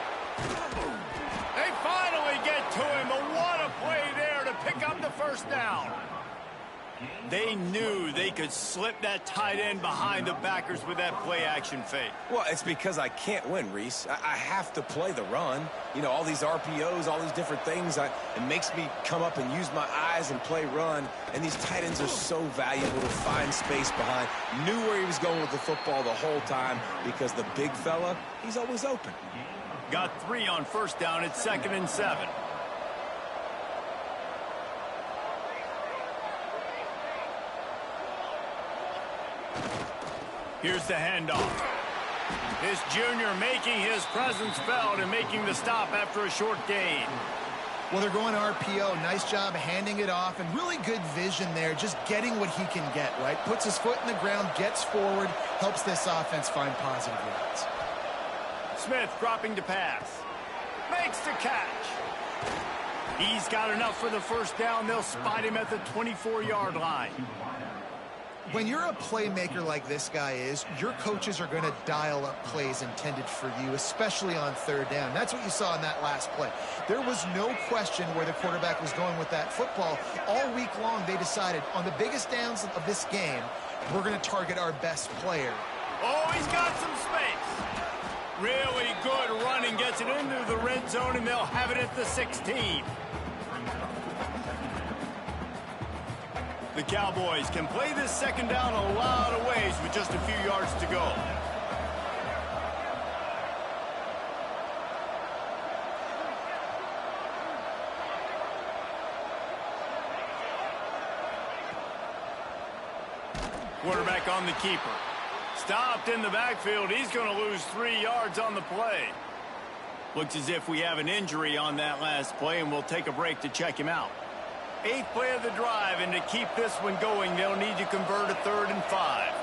They finally get to him, but what a play there to pick up the first down. They knew they could slip that tight end behind the backers with that play-action fake. Well, it's because I can't win, Reese. I have to play the run. You know, all these RPOs, all these different things. It makes me come up and use my eyes and play run. And these tight ends are so valuable to find space behind. Knew where he was going with the football the whole time because the big fella, he's always open. Got 3 on first down. It's 2nd and 7. Here's the handoff. This junior making his presence felt and making the stop after a short gain. Well, they're going RPO. Nice job handing it off, and really good vision there, just getting what he can get, right? Puts his foot in the ground, gets forward, helps this offense find positive yards. Smith dropping to pass. Makes the catch. He's got enough for the first down. They'll spot him at the 24-yard line. When you're a playmaker like this guy is, your coaches are going to dial up plays intended for you, especially on third down. That's what you saw in that last play. There was no question where the quarterback was going with that football. All week long, they decided on the biggest downs of this game, we're going to target our best player. Oh, he's got some space. Really good running, gets it into the red zone, and they'll have it at the 16. The Cowboys can play this second down a lot of ways with just a few yards to go. Quarterback on the keeper. Stopped in the backfield. He's going to lose 3 yards on the play. Looks as if we have an injury on that last play, and we'll take a break to check him out. 8th play of the drive, and to keep this one going, they'll need to convert a 3rd and 5.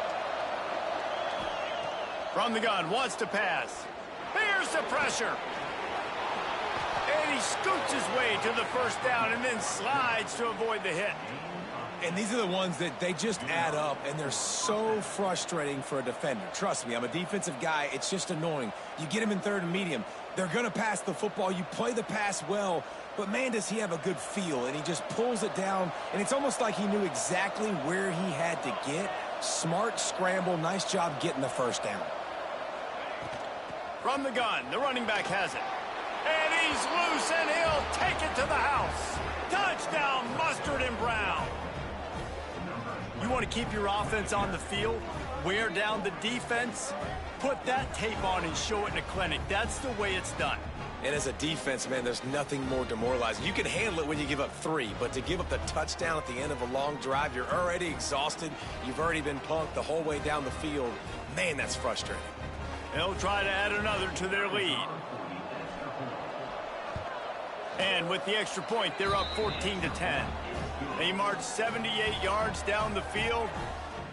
From the gun, wants to pass. Here's the pressure. And he scoots his way to the first down and then slides to avoid the hit. And these are the ones that they just add up, and they're so frustrating for a defender. Trust me, I'm a defensive guy. It's just annoying. You get him in 3rd and medium. They're going to pass the football. You play the pass well, but man, does he have a good feel, and he just pulls it down, and it's almost like he knew exactly where he had to get. Smart scramble, nice job getting the first down. From the gun, the running back has it. And he's loose, and he'll take it to the house. Touchdown, Mustard and Brown. You want to keep your offense on the field, wear down the defense, put that tape on and show it in a clinic. That's the way it's done. And as a defense, man, there's nothing more demoralizing. You can handle it when you give up 3, but to give up the touchdown at the end of a long drive, you're already exhausted. You've already been punked the whole way down the field. Man, that's frustrating. They'll try to add another to their lead. And with the extra point, they're up 14-10. They marched 78 yards down the field,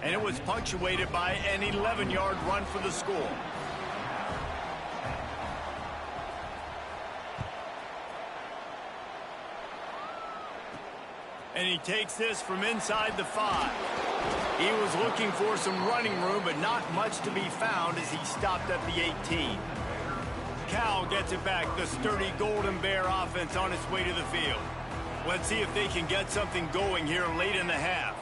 and it was punctuated by an 11-yard run for the score. And he takes this from inside the 5. He was looking for some running room, but not much to be found as he stopped at the 18. Cal gets it back, the sturdy Golden Bear offense on its way to the field. Let's see if they can get something going here late in the half.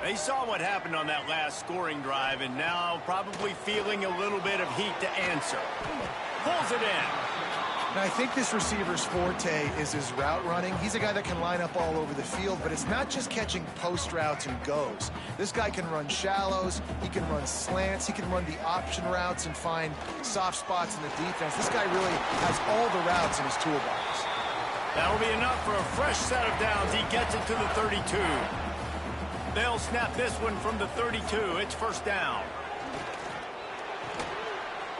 They saw what happened on that last scoring drive, and now probably feeling a little bit of heat to answer. Pulls it in. And I think this receiver's forte is his route running. He's a guy that can line up all over the field, but it's not just catching post routes and goes. This guy can run shallows, he can run slants, he can run the option routes and find soft spots in the defense. This guy really has all the routes in his toolbox. That'll be enough for a fresh set of downs. He gets it to the 32. They'll snap this one from the 32. It's first down.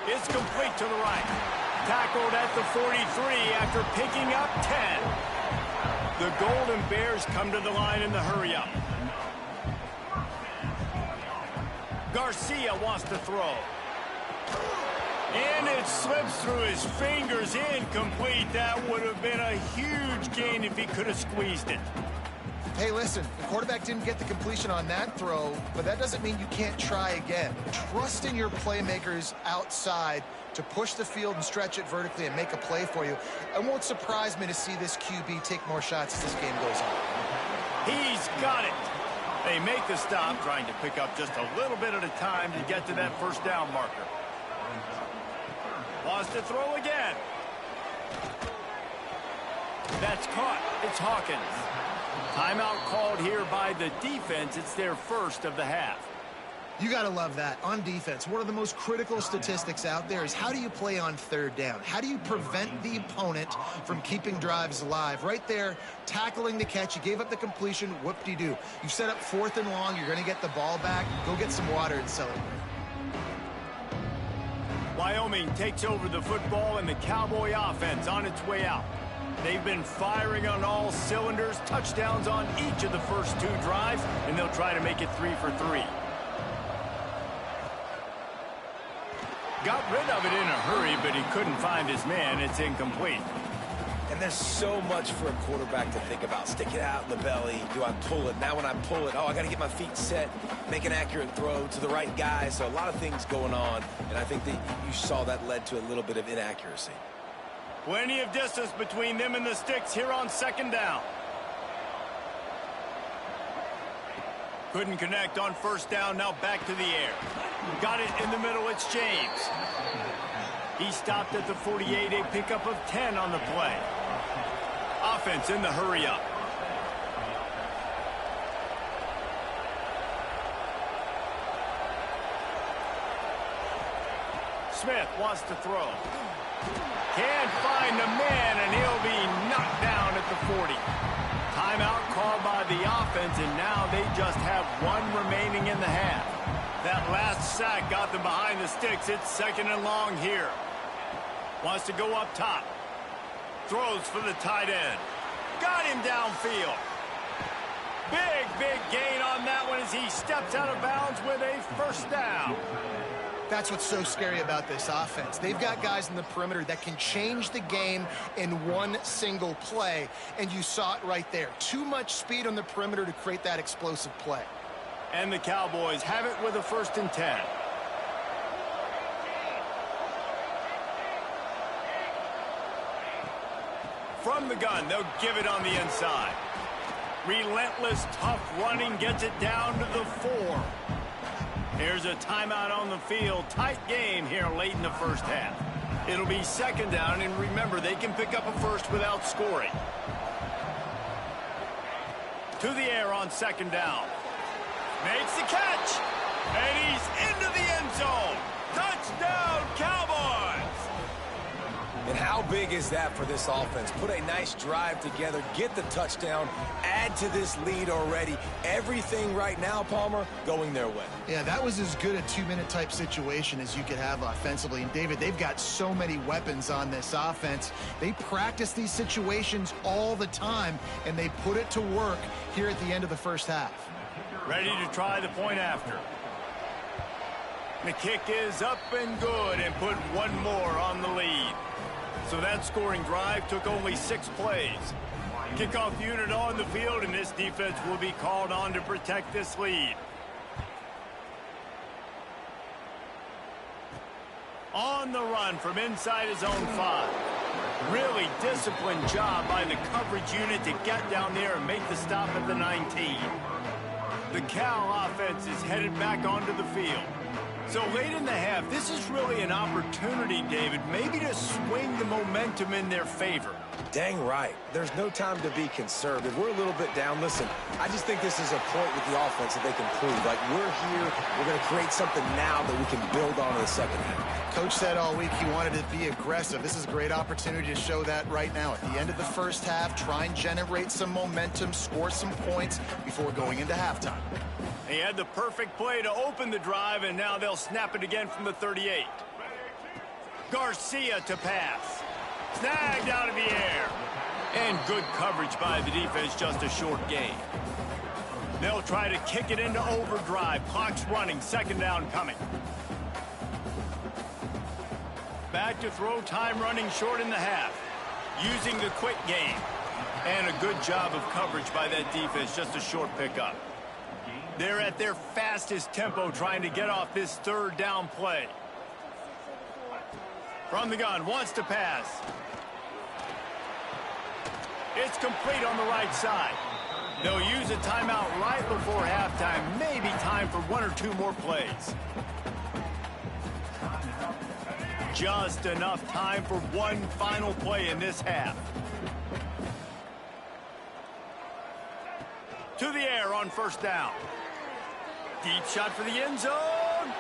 It's complete to the right. Tackled at the 43 after picking up 10. The Golden Bears come to the line in the hurry-up. Garcia wants to throw. And it slips through his fingers, incomplete. That would have been a huge gain if he could have squeezed it. Hey, listen, the quarterback didn't get the completion on that throw, but that doesn't mean you can't try again. Trust in your playmakers outside to push the field and stretch it vertically and make a play for you. It won't surprise me to see this QB take more shots as this game goes on. He's got it. They make the stop, trying to pick up just a little bit at a time to get to that first down marker. Wants to throw again. That's caught. It's Hawkins. Timeout called here by the defense. It's their first of the half. You got to love that. On defense, one of the most critical statistics out there is how do you play on third down? How do you prevent the opponent from keeping drives alive? Right there, tackling the catch. You gave up the completion. Whoop-de-doo. You set up 4th and long. You're going to get the ball back. Go get some water and celebrate. Wyoming takes over the football and the Cowboy offense on its way out. They've been firing on all cylinders, touchdowns on each of the first 2 drives, and they'll try to make it 3 for 3. Got rid of it in a hurry, but he couldn't find his man. It's incomplete. And there's so much for a quarterback to think about. Stick it out in the belly. Do I pull it? Now when I pull it, I got to get my feet set, make an accurate throw to the right guy. So a lot of things going on, and I think that you saw that led to a little bit of inaccuracy. Plenty of distance between them and the sticks here on second down. Couldn't connect on first down, now back to the air. Got it in the middle, it's James. He stopped at the 48, a pickup of 10 on the play. Offense in the hurry-up. Smith wants to throw. Can't find the man, and he'll be knocked down at the 40. Timeout called by the offense, and now they just have 1 remaining in the half. That last sack got them behind the sticks. It's 2nd and long here. Wants to go up top. Throws for the tight end. Got him downfield. Big gain on that one as he steps out of bounds with a first down. That's what's so scary about this offense. They've got guys in the perimeter that can change the game in one single play, and you saw it right there. Too much speed on the perimeter to create that explosive play. And the Cowboys have it with a 1st and 10. From the gun, they'll give it on the inside. Relentless, tough running gets it down to the 4. Here's a timeout on the field. Tight game here late in the first half. It'll be 2nd down, and remember, they can pick up a first without scoring. To the air on 2nd down. Makes the catch, and he's into the end zone. Touchdown, Cowboys! And how big is that for this offense? Put a nice drive together, get the touchdown, add to this lead already. Everything right now, Palmer, going their way. Yeah, that was as good a 2-minute type situation as you could have offensively. And David, they've got so many weapons on this offense. They practice these situations all the time, and they put it to work here at the end of the first half. Ready to try the point after. The kick is up and good, and put 1 more on the lead. So that scoring drive took only 6 plays. Kickoff unit on the field, and this defense will be called on to protect this lead. On the run from inside his own 5. Really disciplined job by the coverage unit to get down there and make the stop at the 19. The Cal offense is headed back onto the field. So late in the half, this is really an opportunity, David, maybe to swing the momentum in their favor. Dang right. There's no time to be conservative. We're a little bit down. Listen, I just think this is a point with the offense that they can prove. Like, we're here. We're going to create something now that we can build on in the second half. Coach said all week he wanted to be aggressive. This is a great opportunity to show that right now. At the end of the first half, try and generate some momentum, score some points before going into halftime. He had the perfect play to open the drive, and now they'll snap it again from the 38. Garcia to pass. Snagged out of the air. And good coverage by the defense, just a short gain. They'll try to kick it into overdrive. Clock's running, second down coming. Back to throw, time running short in the half. Using the quick game. And a good job of coverage by that defense, just a short pickup. They're at their fastest tempo trying to get off this third down play. From the gun, wants to pass. It's complete on the right side. They'll use a timeout right before halftime. Maybe time for one or two more plays. Just enough time for one final play in this half. To the air on first down. Deep shot for the end zone.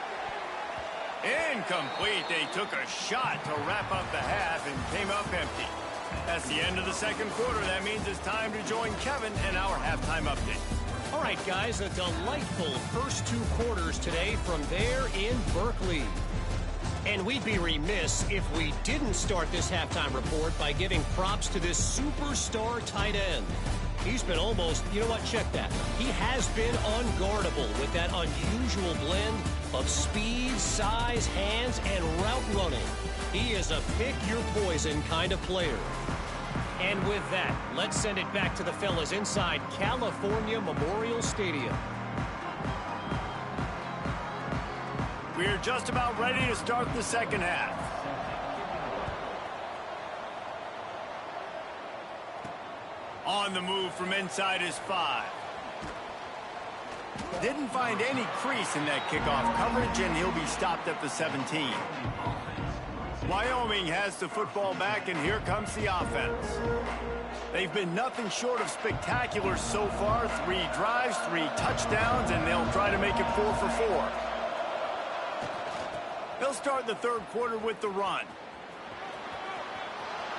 Incomplete. They took a shot to wrap up the half and came up empty. That's the end of the second quarter. That means it's time to join Kevin in our halftime update. All right, guys, a delightful first two quarters today from there in Berkeley. And we'd be remiss if we didn't start this halftime report by giving props to this superstar tight end. He's been almost, you know what, check that. He has been unguardable with that unusual blend of speed, size, hands, and route running. He is a pick-your-poison kind of player. And with that, let's send it back to the fellas inside California Memorial Stadium. We're just about ready to start the second half. On the move from inside is 5. Didn't find any crease in that kickoff coverage, and he'll be stopped at the 17. Wyoming has the football back, and here comes the offense. They've been nothing short of spectacular so far. 3 drives, 3 touchdowns, and they'll try to make it 4 for 4. They'll start the third quarter with the run.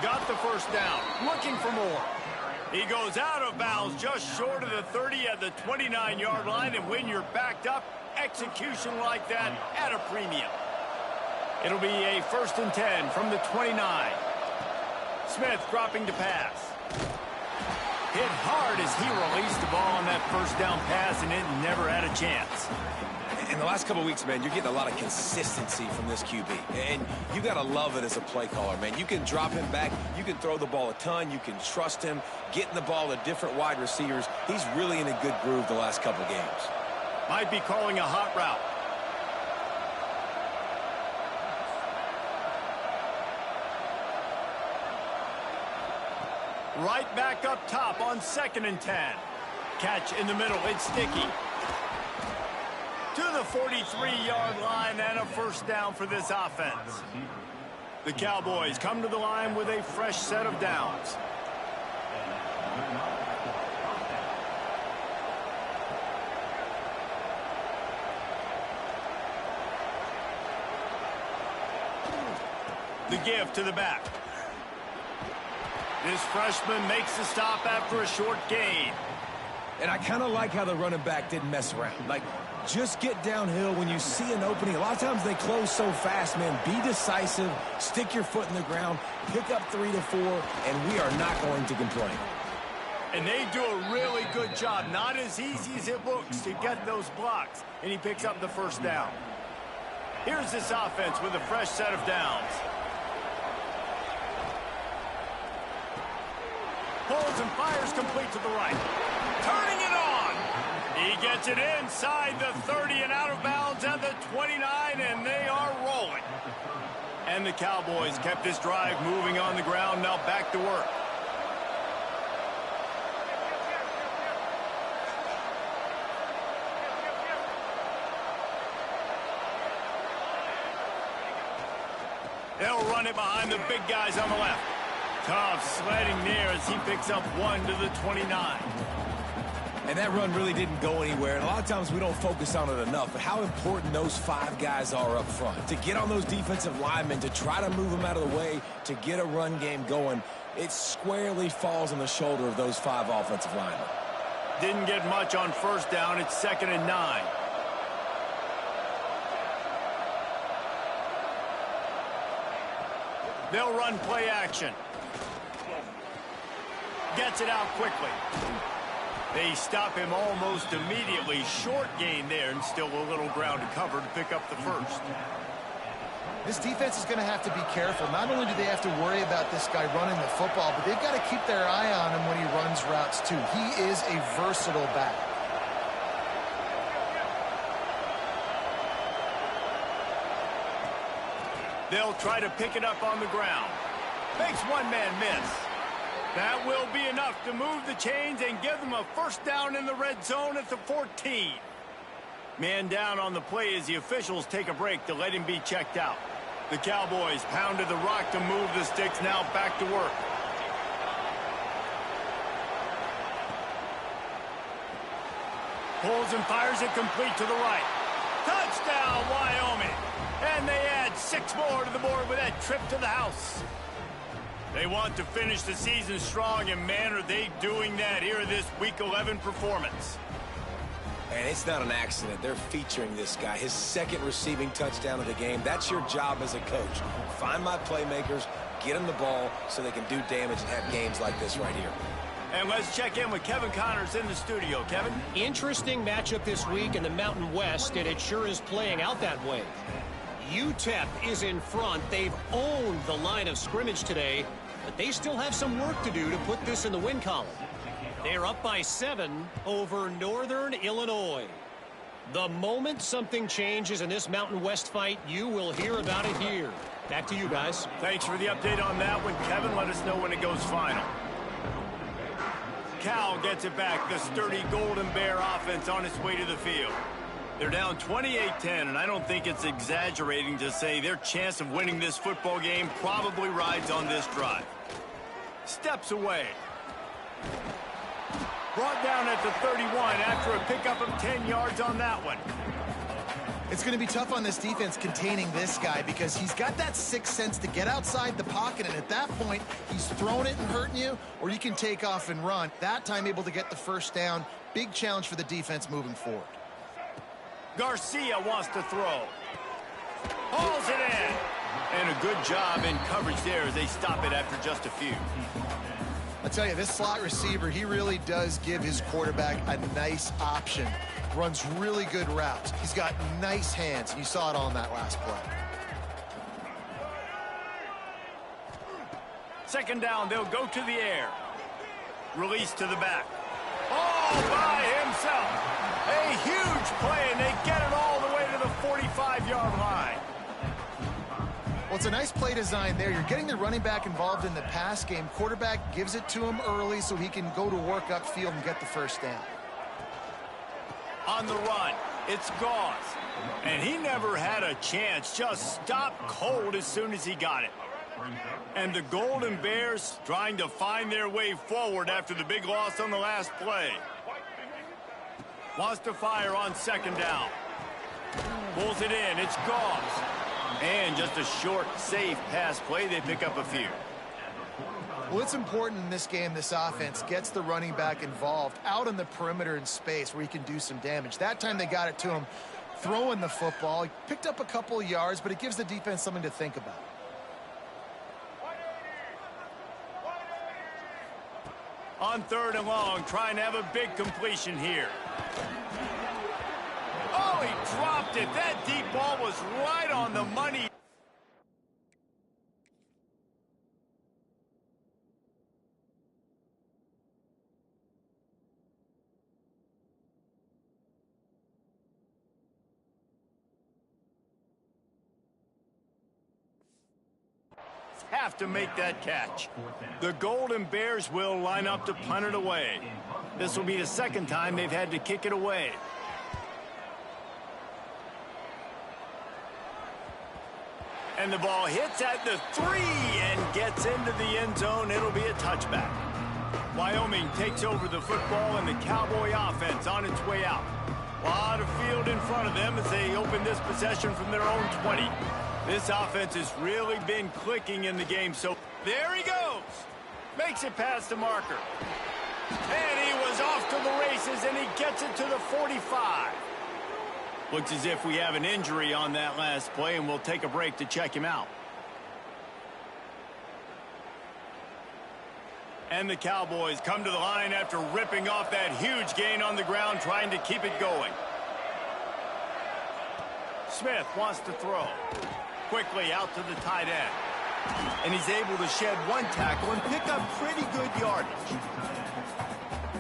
Got the first down, looking for more. He goes out of bounds just short of the 30 at the 29-yard line, and when you're backed up, execution like that at a premium. It'll be a 1st and 10 from the 29. Smith dropping to pass. Hit hard as he released the ball on that first down pass, and it never had a chance. In the last couple of weeks, man, you're getting a lot of consistency from this QB. And you got to love it as a play caller, man. You can drop him back. You can throw the ball a ton. You can trust him, getting the ball to different wide receivers. He's really in a good groove the last couple of games. Might be calling a hot route. Right back up top on 2nd and 10. Catch in the middle. It's sticky. To the 43-yard line and a first down for this offense. The Cowboys come to the line with a fresh set of downs. The give to the back. This freshman makes the stop after a short gain. And I kind of like how the running back didn't mess around. Like, just get downhill when you see an opening. A lot of times they close so fast, man. Be decisive, stick your foot in the ground, pick up 3 to 4, and we are not going to complain. And they do a really good job. Not as easy as it looks to get those blocks. And he picks up the first down. Here's this offense with a fresh set of downs. Pulls and fires complete to the right. Turning it on. He gets it inside the 30 and out of bounds at the 29, and they are rolling. And the Cowboys kept this drive moving on the ground. Now back to work. They'll run it behind the big guys on the left. Tough sledding there as he picks up 1 to the 29. And that run really didn't go anywhere. And a lot of times we don't focus on it enough, but how important those 5 guys are up front. To get on those defensive linemen, to try to move them out of the way, to get a run game going, it squarely falls on the shoulder of those 5 offensive linemen. Didn't get much on first down. It's 2nd and 9. They'll run play action. Gets it out quickly. They stop him almost immediately. Short gain there, and still a little ground to cover to pick up the first. This defense is going to have to be careful. Not only do they have to worry about this guy running the football, but they've got to keep their eye on him when he runs routes too. He is a versatile back. They'll try to pick it up on the ground. Makes one man miss. That will be enough to move the chains and give them a first down in the red zone at the 14. Man down on the play as the officials take a break to let him be checked out. The Cowboys pounded the rock to move the sticks, now back to work. Pulls and fires it complete to the right. Touchdown, Wyoming! And they add 6 more to the board with that trip to the house. They want to finish the season strong, and man, are they doing that here in this Week 11 performance. And it's not an accident. They're featuring this guy. His 2nd receiving touchdown of the game. That's your job as a coach. Find my playmakers, get them the ball so they can do damage and have games like this right here. And let's check in with Kevin Connors in the studio. Kevin? Interesting matchup this week in the Mountain West, and it sure is playing out that way. UTEP is in front. They've owned the line of scrimmage today, but they still have some work to do to put this in the win column. They're up by 7 over Northern Illinois. The moment something changes in this Mountain West fight, you will hear about it here. Back to you guys. Thanks for the update on that one, Kevin. Let us know when it goes final. Cal gets it back. The sturdy Golden Bear offense on its way to the field. They're down 28-10, and I don't think it's exaggerating to say their chance of winning this football game probably rides on this drive. Steps away. Brought down at the 31 after a pickup of 10 yards on that one. It's going to be tough on this defense containing this guy because he's got that 6th sense to get outside the pocket, and at that point, he's throwing it and hurting you, or you can take off and run. That time able to get the first down. Big challenge for the defense moving forward. Garcia wants to throw. Hauls it in. And a good job in coverage there as they stop it after just a few. I tell you, this slot receiver, he really does give his quarterback a nice option. Runs really good routes. He's got nice hands, and you saw it all in that last play. 2nd down, they'll go to the air. Release to the back. All by himself. A huge play, and they get it all the way to the 45-yard line. Well, it's a nice play design there. You're getting the running back involved in the pass game. Quarterback gives it to him early so he can go to work upfield and get the first down. On the run, it's Gauze. And he never had a chance, just stopped cold as soon as he got it. And the Golden Bears trying to find their way forward after the big loss on the last play. Wants to fire on 2nd down. Pulls it in, it's Gauze. And just a short, safe pass play, they pick up a few. Well, it's important in this game, this offense gets the running back involved out on the perimeter in space where he can do some damage. That time they got it to him throwing the football. He picked up a couple of yards, but it gives the defense something to think about. On 3rd and long, trying to have a big completion here. Oh, he dropped it. That deep ball was right on the money. Have to make that catch. The Golden Bears will line up to punt it away. This will be the 2nd time they've had to kick it away. And the ball hits at the 3 and gets into the end zone. It'll be a touchback. Wyoming takes over the football and the Cowboy offense on its way out. A lot of field in front of them as they open this possession from their own 20. This offense has really been clicking in the game. So there he goes. Makes it past the marker. And he was off to the races, and he gets it to the 45. Looks as if we have an injury on that last play, and we'll take a break to check him out. And the Cowboys come to the line after ripping off that huge gain on the ground, trying to keep it going. Smith wants to throw. Quickly out to the tight end. And he's able to shed one tackle and pick up pretty good yardage.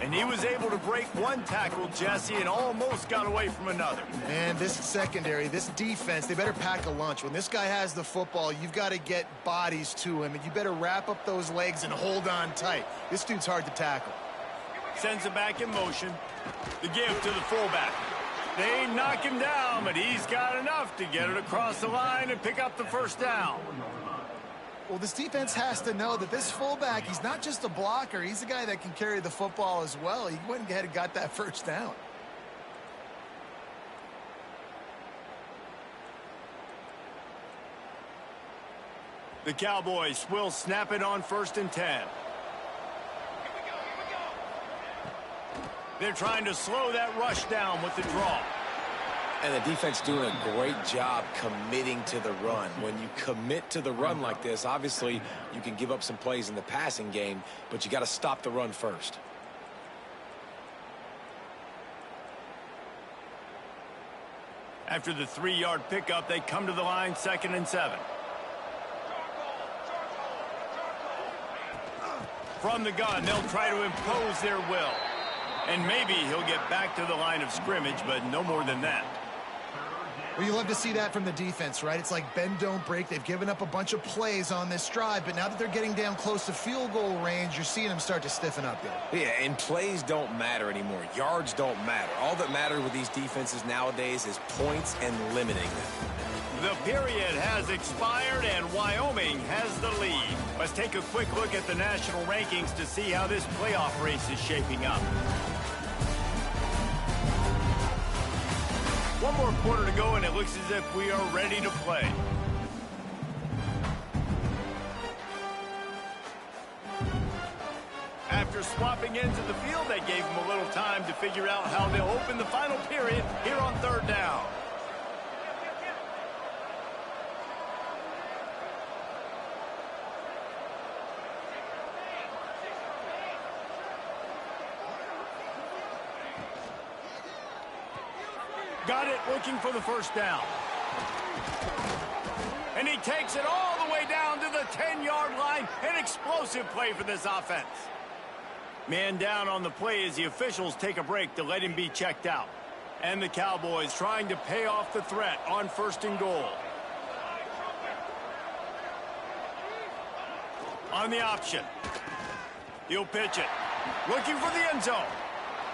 And he was able to break one tackle, Jesse, and almost got away from another. And this secondary, this defense, they better pack a lunch. When this guy has the football, you've got to get bodies to him, and you better wrap up those legs and hold on tight. This dude's hard to tackle. Sends it back in motion. The give to the fullback. They knock him down, but he's got enough to get it across the line and pick up the first down. Well, this defense has to know that this fullback, he's not just a blocker. He's a guy that can carry the football as well. He went ahead and got that first down. The Cowboys will snap it on 1st and 10. They're trying to slow that rush down with the draw. And the defense doing a great job committing to the run. When you commit to the run like this, obviously you can give up some plays in the passing game, but you got to stop the run first. After the 3-yard pickup, they come to the line 2nd and 7. From the gun, they'll try to impose their will. And maybe he'll get back to the line of scrimmage, but no more than that. Well, you love to see that from the defense, right? It's like bend, don't break. They've given up a bunch of plays on this drive, but now that they're getting down close to field goal range, you're seeing them start to stiffen up there. Yeah, and plays don't matter anymore. Yards don't matter. All that matters with these defenses nowadays is points and limiting them. The period has expired, and Wyoming has the lead. Let's take a quick look at the national rankings to see how this playoff race is shaping up. One more quarter to go, and it looks as if we are ready to play. After swapping ends of the field, they gave them a little time to figure out how they'll open the final period here on 3rd down. Got it, looking for the first down. And he takes it all the way down to the 10-yard line. An explosive play for this offense. Man down on the play as the officials take a break to let him be checked out. And the Cowboys trying to pay off the threat on 1st and goal. On the option. He'll pitch it. Looking for the end zone.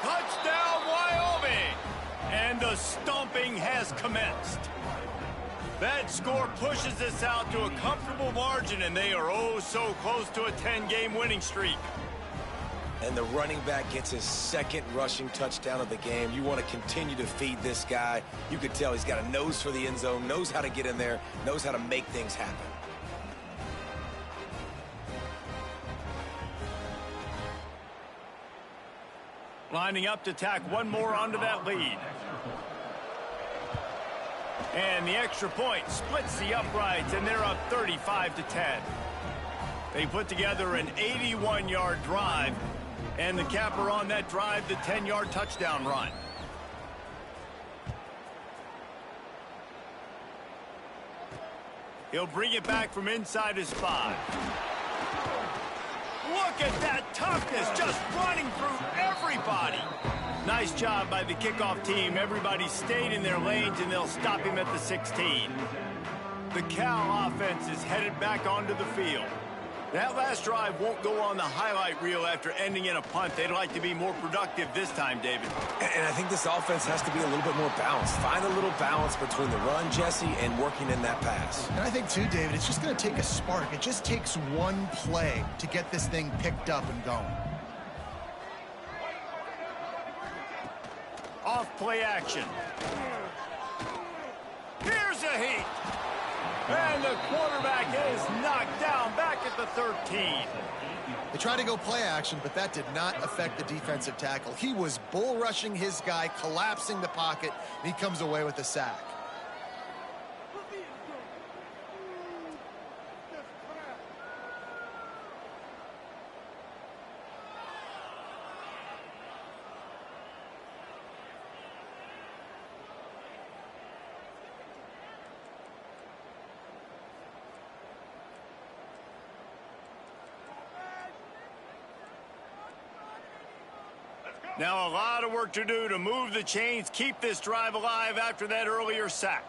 Touchdown, Wyoming! And the stomping has commenced. That score pushes us out to a comfortable margin, and they are oh so close to a 10-game winning streak. And the running back gets his 2nd rushing touchdown of the game. You want to continue to feed this guy. You could tell he's got a nose for the end zone, knows how to get in there, knows how to make things happen. Lining up to tack one more onto that lead. And the extra point splits the uprights, and they're up 35-10. They put together an 81-yard drive, and the capper on that drive, the 10-yard touchdown run. He'll bring it back from inside his 5. Look at that toughness, just running through everybody. Nice job by the kickoff team. Everybody stayed in their lanes, and they'll stop him at the 16. The Cal offense is headed back onto the field. That last drive won't go on the highlight reel after ending in a punt. They'd like to be more productive this time, David. And I think this offense has to be a little bit more balanced. Find a little balance between the run, Jesse, and working in that pass. And I think, too, David, it's just going to take a spark. It just takes one play to get this thing picked up and going. Off play action. Here's a heat. And the quarterback is knocked down back at the 13. They tried to go play action, but that did not affect the defensive tackle. He was bull rushing his guy, collapsing the pocket, and he comes away with a sack. Now a lot of work to do to move the chains, keep this drive alive after that earlier sack.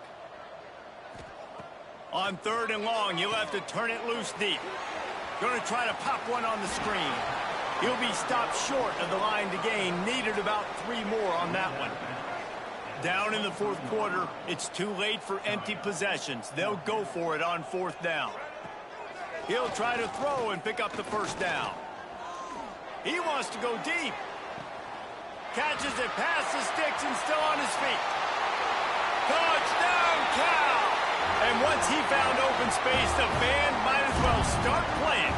On 3rd and long, he'll have to turn it loose deep. Going to try to pop one on the screen. He'll be stopped short of the line to gain. Needed about 3 more on that one. Down in the 4th quarter, it's too late for empty possessions. They'll go for it on 4th down. He'll try to throw and pick up the 1st down. He wants to go deep. Catches it past the sticks and still on his feet. Touchdown, Cal! And once he found open space, the band might as well start playing.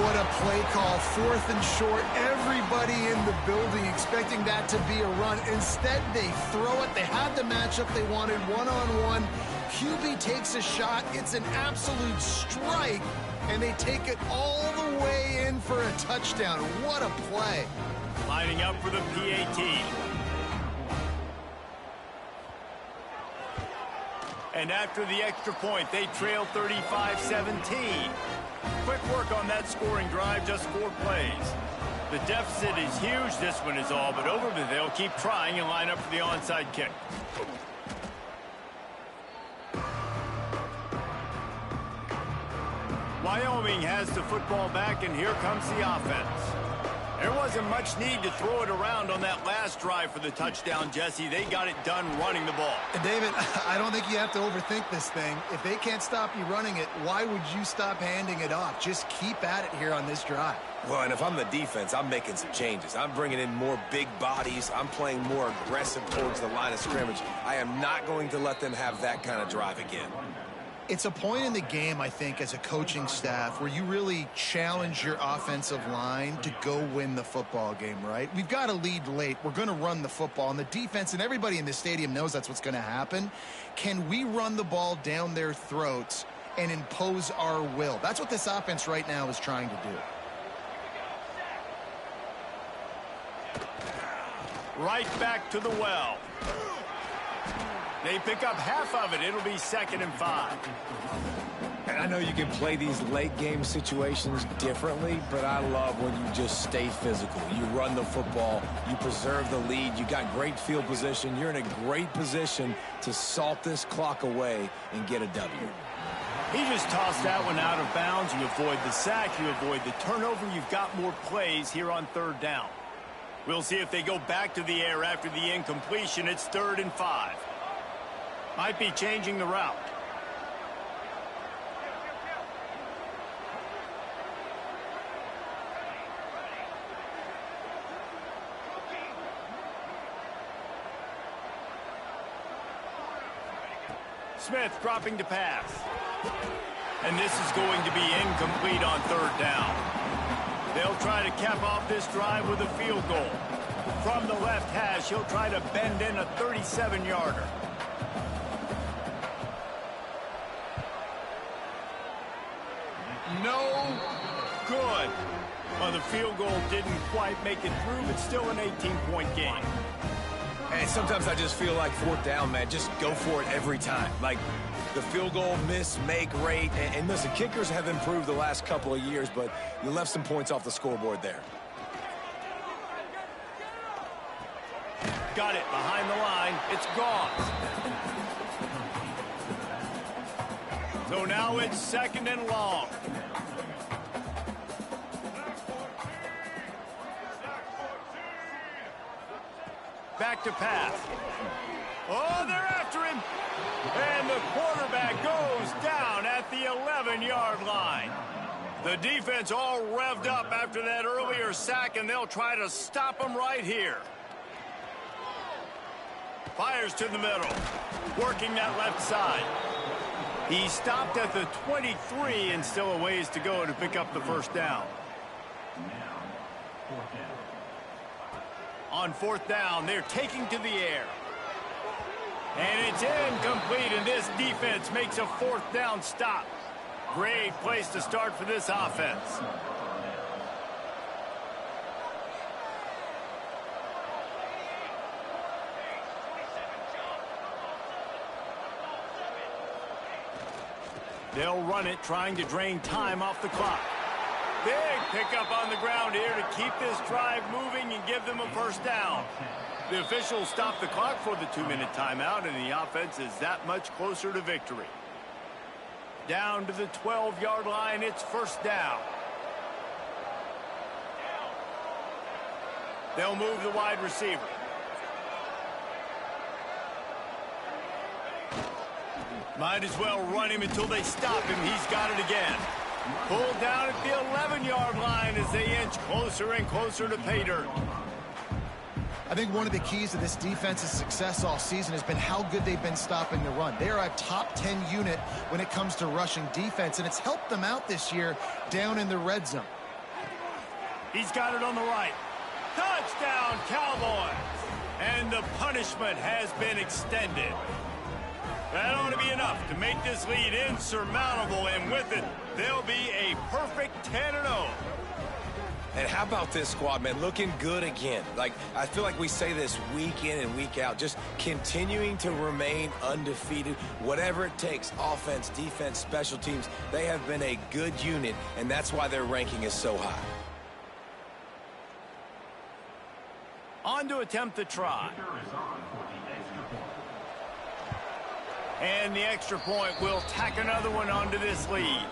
What a play call. 4th and short. Everybody in the building expecting that to be a run. Instead, they throw it. They had the matchup they wanted, one-on-one. QB takes a shot. It's an absolute strike, and they take it all the way in for a touchdown. What a play. Lining up for the PAT. And after the extra point, they trail 35-17. Quick work on that scoring drive, just 4 plays. The deficit is huge, this one is all, but over there, they'll keep trying and line up for the onside kick. Wyoming has the football back, and here comes the offense. There wasn't much need to throw it around on that last drive for the touchdown, Jesse. They got it done running the ball. And David, I don't think you have to overthink this thing. If they can't stop you running it, why would you stop handing it off? Just keep at it here on this drive. Well, and if I'm the defense, I'm making some changes. I'm bringing in more big bodies. I'm playing more aggressive towards the line of scrimmage. I am not going to let them have that kind of drive again. It's a point in the game, I think, as a coaching staff where you really challenge your offensive line to go win the football game, right? We've got a lead late. We're going to run the football. And the defense and everybody in the stadium knows that's what's going to happen. Can we run the ball down their throats and impose our will? That's what this offense right now is trying to do. Right back to the well. They pick up half of it. It'll be 2nd and 5. And I know you can play these late game situations differently, but I love when you just stay physical. You run the football, you preserve the lead, you got great field position. You're in a great position to salt this clock away and get a W. He just tossed that one out of bounds. You avoid the sack, you avoid the turnover. You've got more plays here on 3rd down. We'll see if they go back to the air after the incompletion. It's 3rd and 5. Might be changing the route. Smith dropping to pass. And this is going to be incomplete on 3rd down. They'll try to cap off this drive with a field goal. From the left hash, he'll try to bend in a 37-yarder. No good. Well, the field goal didn't quite make it through, but still an 18-point game. And sometimes I just feel like 4th down, man, just go for it every time. Like the field goal miss, make rate. And listen, kickers have improved the last couple of years, but you left some points off the scoreboard there. Got it behind the line. It's gone. So now it's 2nd and long. back to pass. Oh, they're after him. And the quarterback goes down at the 11-yard line. The defense all revved up after that earlier sack, and they'll try to stop him right here. Fires to the middle, working that left side. He stopped at the 23 and still a ways to go to pick up the first down. On fourth down, they're taking to the air. And it's incomplete, and this defense makes a fourth down stop. Great place to start for this offense. They'll run it, trying to drain time off the clock. Big pickup on the ground here to keep this drive moving and give them a first down. The officials stop the clock for the 2-minute timeout, and the offense is that much closer to victory. Down to the 12-yard line, it's first down. They'll move the wide receiver. Might as well run him until they stop him. He's got it again. Pulled down at the 11-yard line as they inch closer and closer to pay dirt. I think one of the keys to this defense's success all season has been how good they've been stopping the run. They are a top 10 unit when it comes to rushing defense, and it's helped them out this year down in the red zone. He's got it on the right. Touchdown, Cowboys! And the punishment has been extended. That ought to be enough to make this lead insurmountable, and with it, they'll be a perfect 10-0. And how about this squad, man? Looking good again. Like, I feel like we say this week in and week out, just continuing to remain undefeated. Whatever it takes, offense, defense, special teams, they have been a good unit, and that's why their ranking is so high. On to attempt the try. And the extra point will tack another one onto this lead.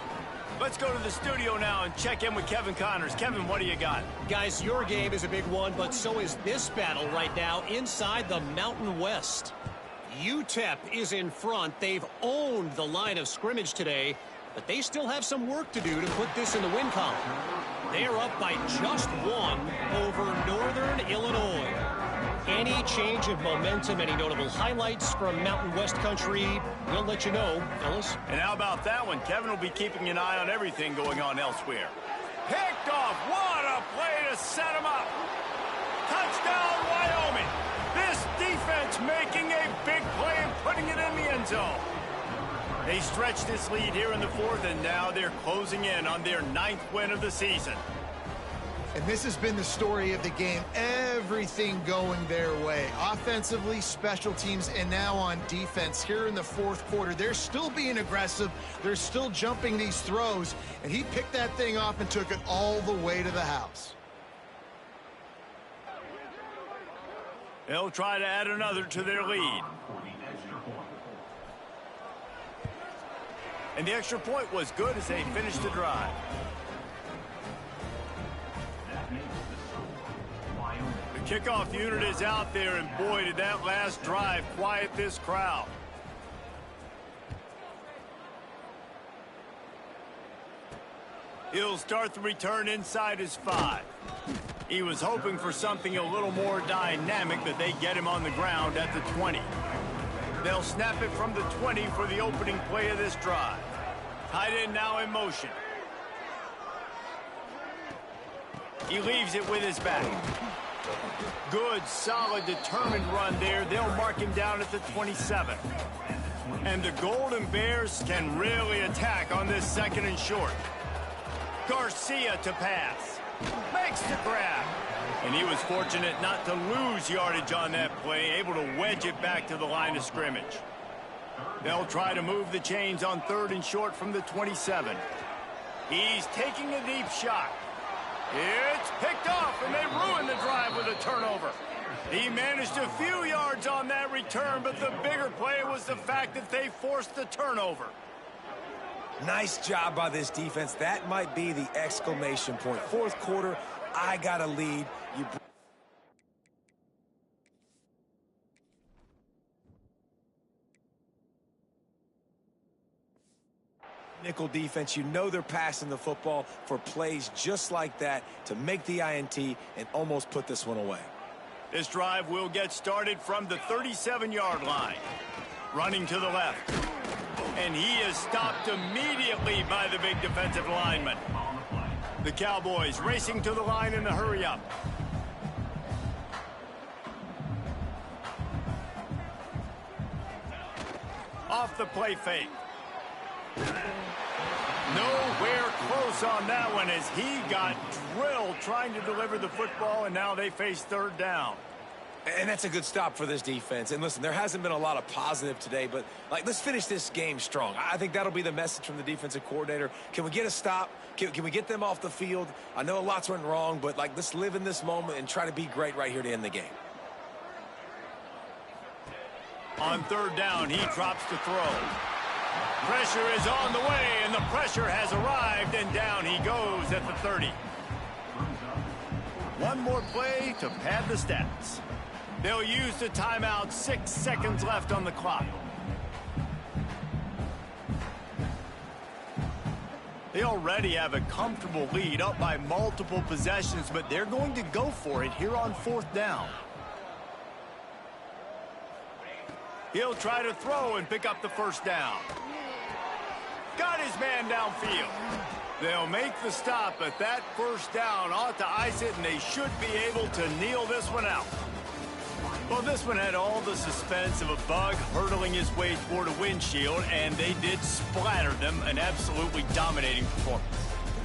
Let's go to the studio now and check in with Kevin Connors. Kevin, what do you got? Guys, your game is a big one, but so is this battle right now inside the Mountain West. UTEP is in front. They've owned the line of scrimmage today, but they still have some work to do to put this in the win column. They are up by just one over Northern Illinois. Any change of momentum, any notable highlights from Mountain West country, we'll let you know, fellas. And how about that one? Kevin will be keeping an eye on everything going on elsewhere. Picked off. What a play to set him up. Touchdown, Wyoming. This defense making a big play and putting it in the end zone. They stretched this lead here in the fourth, and now they're closing in on their 9th win of the season. And this has been the story of the game. Everything going their way. Offensively, special teams, and now on defense here in the fourth quarter. They're still being aggressive. They're still jumping these throws. And he picked that thing off and took it all the way to the house. They'll try to add another to their lead. And the extra point was good as they finished the drive. Kickoff unit is out there, and boy, did that last drive quiet this crowd. He'll start the return inside his 5. He was hoping for something a little more dynamic, but they get him on the ground at the 20. They'll snap it from the 20 for the opening play of this drive. Tight end now in motion. He leaves it with his back. Good, solid, determined run there. They'll mark him down at the 27. And the Golden Bears can really attack on this 2nd and short. Garcia to pass. Makes the grab. And he was fortunate not to lose yardage on that play, able to wedge it back to the line of scrimmage. They'll try to move the chains on 3rd and short from the 27. He's taking a deep shot. It's picked off, and they ruin the drive with a turnover. He managed a few yards on that return, but the bigger play was the fact that they forced the turnover. Nice job by this defense. That might be the exclamation point. Fourth quarter, I got a lead. nickel defense. You know they're passing the football for plays just like that to make the INT and almost put this one away. This drive will get started from the 37-yard line. Running to the left. And he is stopped immediately by the big defensive lineman. The Cowboys racing to the line in a hurry-up. Off the play fake. Nowhere close on that one as he got drilled trying to deliver the football, and now they face third down. And that's a good stop for this defense. And listen, there hasn't been a lot of positive today, but let's finish this game strong. I think that'll be the message from the defensive coordinator. Can we get a stop? Can we get them off the field? I know lots went wrong, but let's live in this moment and try to be great right here to end the game. On third down, he drops to throw. Pressure is on the way, and the pressure has arrived, and down he goes at the 30. One more play to pad the stats. They'll use the timeout, 6 seconds left on the clock. They already have a comfortable lead, up by multiple possessions, but they're going to go for it here on fourth down. He'll try to throw and pick up the first down. Got his man downfield. They'll make the stop, but that first down ought to ice it, and they should be able to kneel this one out. Well, this one had all the suspense of a bug hurtling his way toward a windshield, and they did splatter them, an absolutely dominating performance.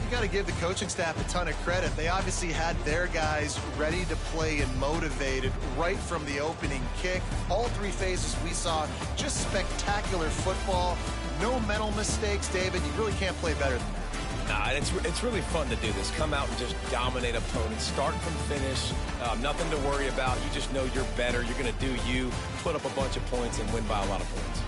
You got to give the coaching staff a ton of credit. They obviously had their guys ready to play and motivated right from the opening kick. All three phases we saw just spectacular football. No mental mistakes, David. You really can't play better than that. Nah, it's really fun to do this. Come out and just dominate opponents, start from finish. Nothing to worry about. You just know you're better. You're going to do you, put up a bunch of points, and win by a lot of points.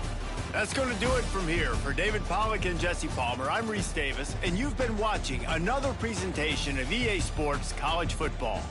That's going to do it from here. For David Pollack and Jesse Palmer, I'm Reese Davis, and you've been watching another presentation of EA Sports College Football.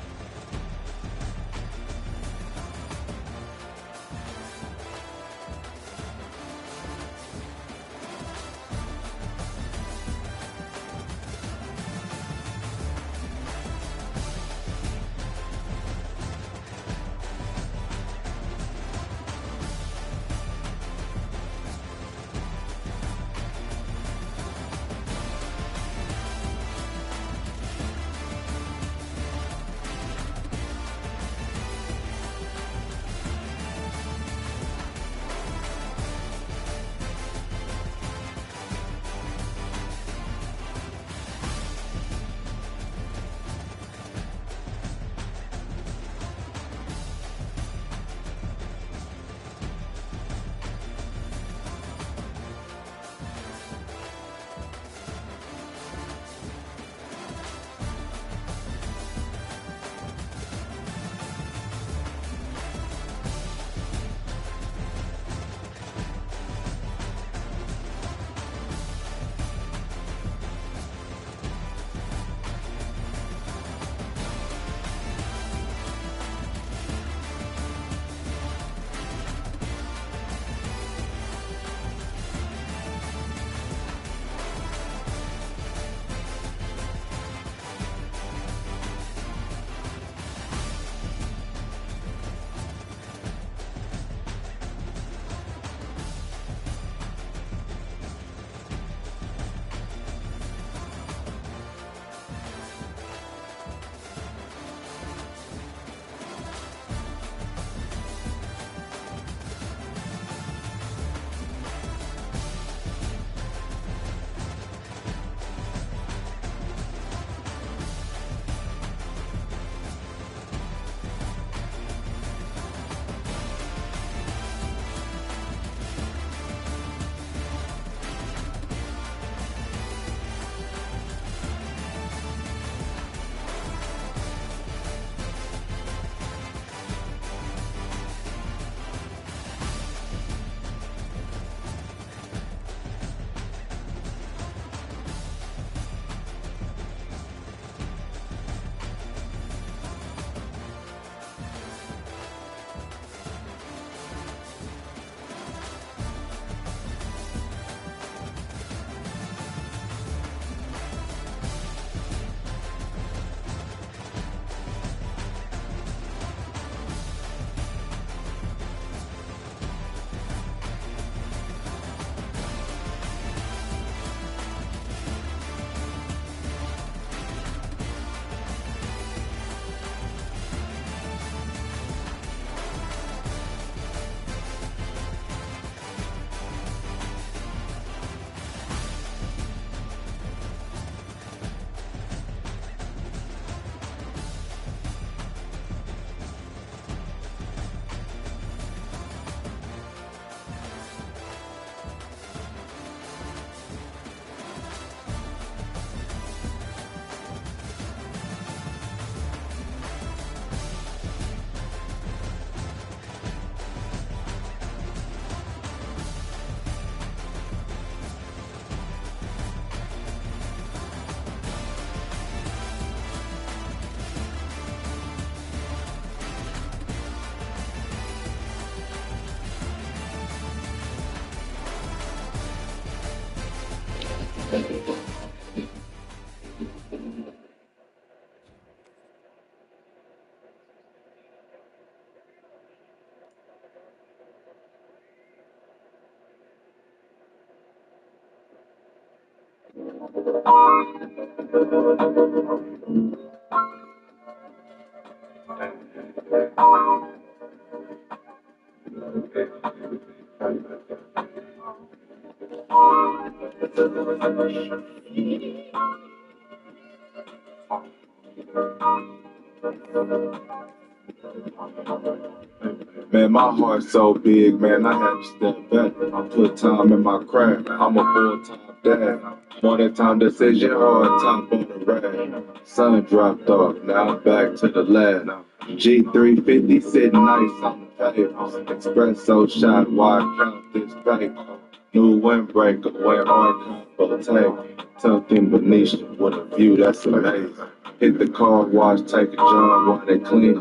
Man, my heart's so big, man, I had to step back. I put time in my craft. I'm a full-time dad. Morning time decision, hard top on the rack. Sun dropped off, now I'm back to the lab. G350 sitting nice on the paper. Espresso shot, why count this paper? New windbreaker, went hard combo tank. Tucked in Benicia with a view that's amazing. Hit the car wash, take a job while they clean. A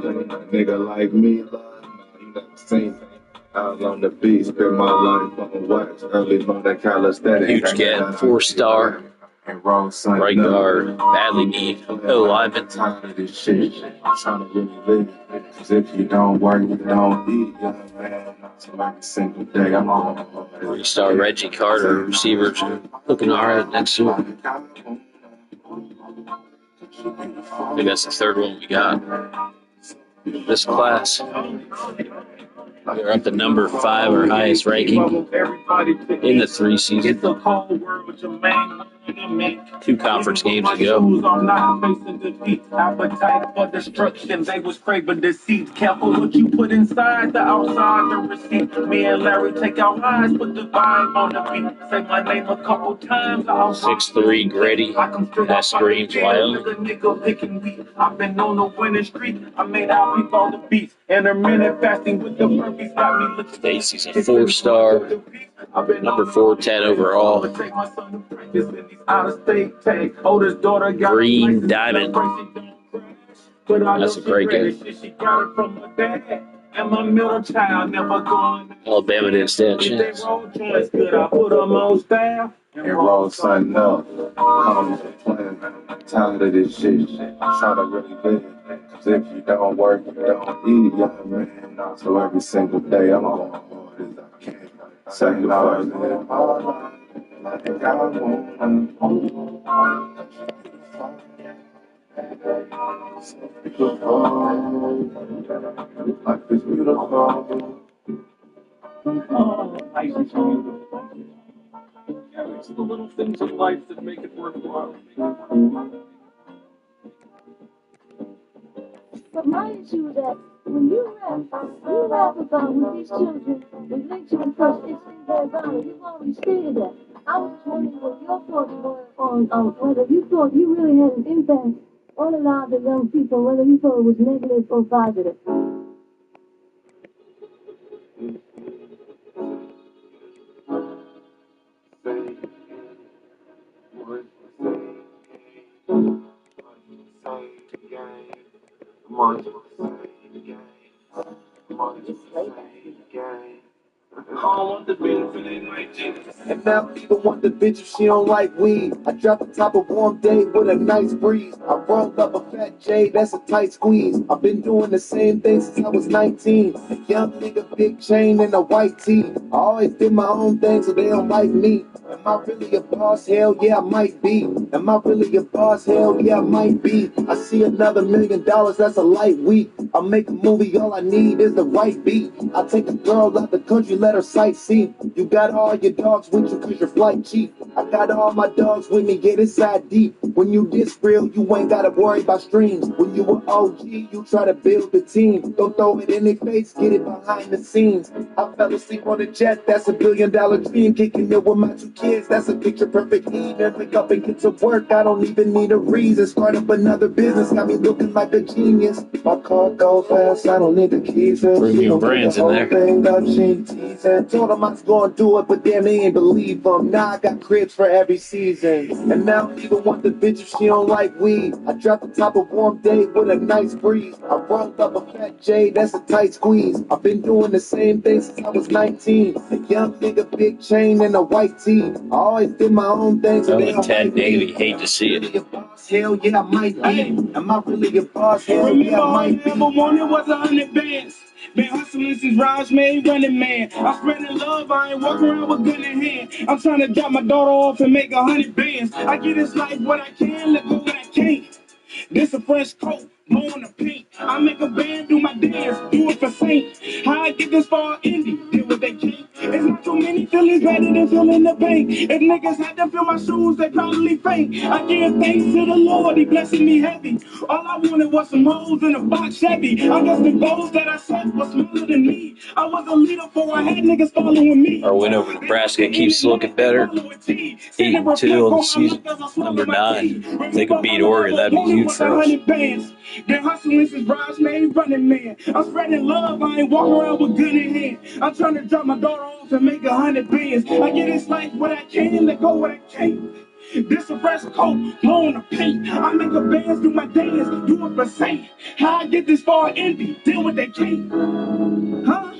nigga like me, you never seen it. Out on the beach, spend my life on wax. Early morning calisthenics. Huge get, 4-star. Right guard, badly need. Oh, lineman. Tired of this shit. I'm trying to really live. Cause if you don't work, you don't eat, young man. So every single day, I'm on 3-star Reggie Carter, receivers looking all right next to him. I think that's the third one we got this class. We're up to number 5, our highest ranking in the 3 season. 2 conference games to go. Appetite for destruction, they was craving deceit. Careful what you put inside, the outside the receipt. Me and Larry take our eyes, put the vibe on the beat. Say my name a couple times. 6'3", gritty, that screams Wyoming. I've been on the winning streak. I made out with all the beats. Intermittent fasting with the burpees got me looking. Stacy's a 4-star, number 410 overall. Green Diamond. That's a great game. Alabama didn't stand a chance. And roll something up. Come to plan. Tired of this shit. I'm trying to really live. Cause if you don't work, you don't eat, young man. So every single day, I'm going hard as I can. Say Lord, live my life like I Life is beautiful. It's the little things in life that make it worthwhile. But my issue is that when you rap about with these children, religion first is in their honor. You've already stated that. I was just wondering what your thoughts were on whether you thought you really had an impact on a lot of the young people, whether you thought it was negative or positive. And now people want the bitch if she don't like weed. I drop the top of warm day with a nice breeze. I rolled up a fat J, that's a tight squeeze. I've been doing the same thing since I was 19. A young nigga, big chain and a white tee. I always did my own thing so they don't like me. Am I really a boss? Hell yeah, I might be. Am I really a boss? Hell yeah, I might be. I see another $1 million, that's a light week. I'll make a movie, all I need is the right beat. I take a girl out the country, let her sightsee. You got all your dogs with you cause your flight cheap. I got all my dogs with me, get inside deep. When you this real, you ain't gotta worry about streams. When you an OG, you try to build the team. Don't throw it in their face, get it behind the scenes. I fell asleep on a jet, that's $1 billion dream. Kicking it with my 2 kids, that's a picture perfect evening. Wake up and get to work, I don't even need a reason. Start up another business, got me looking like a genius. My car go fast, I don't need the keys. Premium brands in there. Told them I was gonna do it, but damn, they ain't believe them. Now I got cribs for every season. And now people want the bitch if she don't like weed. I drop the top of warm day with a nice breeze. I rolled up a fat J, that's a tight squeeze. I've been doing the same thing since I was 19. A young nigga, big chain and a white tee. I always did my own thing. So Oh, Ted Navy, hate to see it. Hell yeah, I might be. Am I really a boss? Hell yeah, I might be. Number one, it was 100 bands. Been hustling since Raj made running man. I'm spreading love, I ain't walking around with gun in hand. I'm trying to drop my daughter off and make 100 bands. I get this life what I can, let go what I can't. This a fresh coat, blowing the paint. I make a band, do my dance, do it for Saint. How I get this far indie, did what they can't. It's not too many feelings better than feeling the pain. If niggas had to feel my shoes, they probably faint. I give thanks to the Lord, he blessing me heavy. All I wanted was some hoes in a box Chevy. I guess the goals that I set was smaller than me. I was a leader for I had niggas following me. Our win over Nebraska keeps looking better. 8-2 on the season. Number 9. If they could beat Oregon, that'd be huge for us. Been hustling since Raj made running man. I'm spreading love, I ain't walking around with gun in hand. I'm trying to drop my daughter off and make 100 bands. I get this life what I can, let go what I can't. This a fresh coat, blowing the paint. I make a bands, do my dance, do it for Saint. How I get this far indie, deal with that can't. Huh?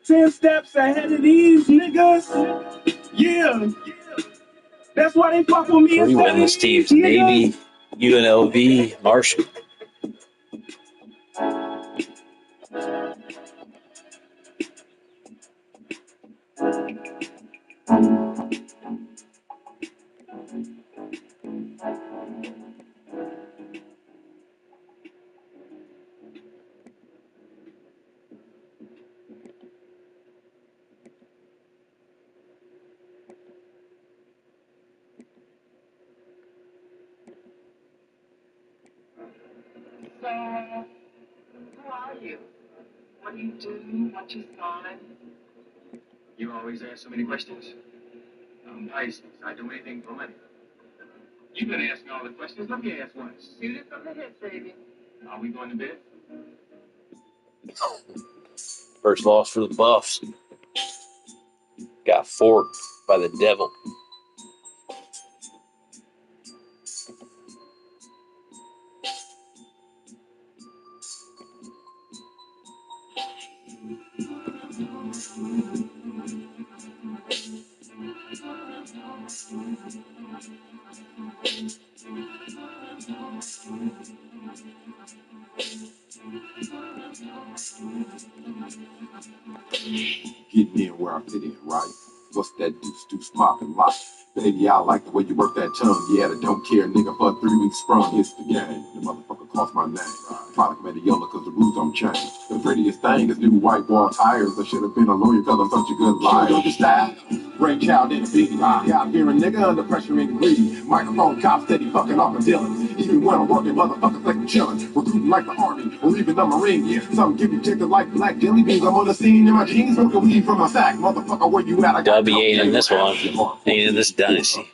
10 steps ahead of these niggas. Yeah. That's why they fuck with me. 3 winless teams: Navy, UNLV, Marshall. So, who are you? What do you do? What's your sign? You always ask so many questions. I'm nice. I do anything for money. You've been asking all the questions. Let me ask one. Shoot it from the hip, baby. Are we going to bed? First loss for the Buffs. Got forked by the Devil. Getting in where I fit in, right? What's that deuce poppin' lock? Baby, I like the way you work that tongue. Yeah, I don't care, nigga, for 3 weeks sprung. It's the game. The motherfucker cost my name. Product made it yellow cause the rules don't change. The prettiest thing is new white wall tires. I should have been a lawyer cause I'm such a good liar. Your style, brainchild in a big lie. Out here a nigga under pressure and greedy. Microphone cop steady fucking off of Dylan. Even when I'm working, motherfuckers like chillin'. Recruiting like the army or even the Marine. Yeah, some give me chicken like black jelly beans. I'm on the scene in my jeans, smoking weed from my sack. Motherfucker, where you at? I got W ain't in this one. Ain't in this dynasty.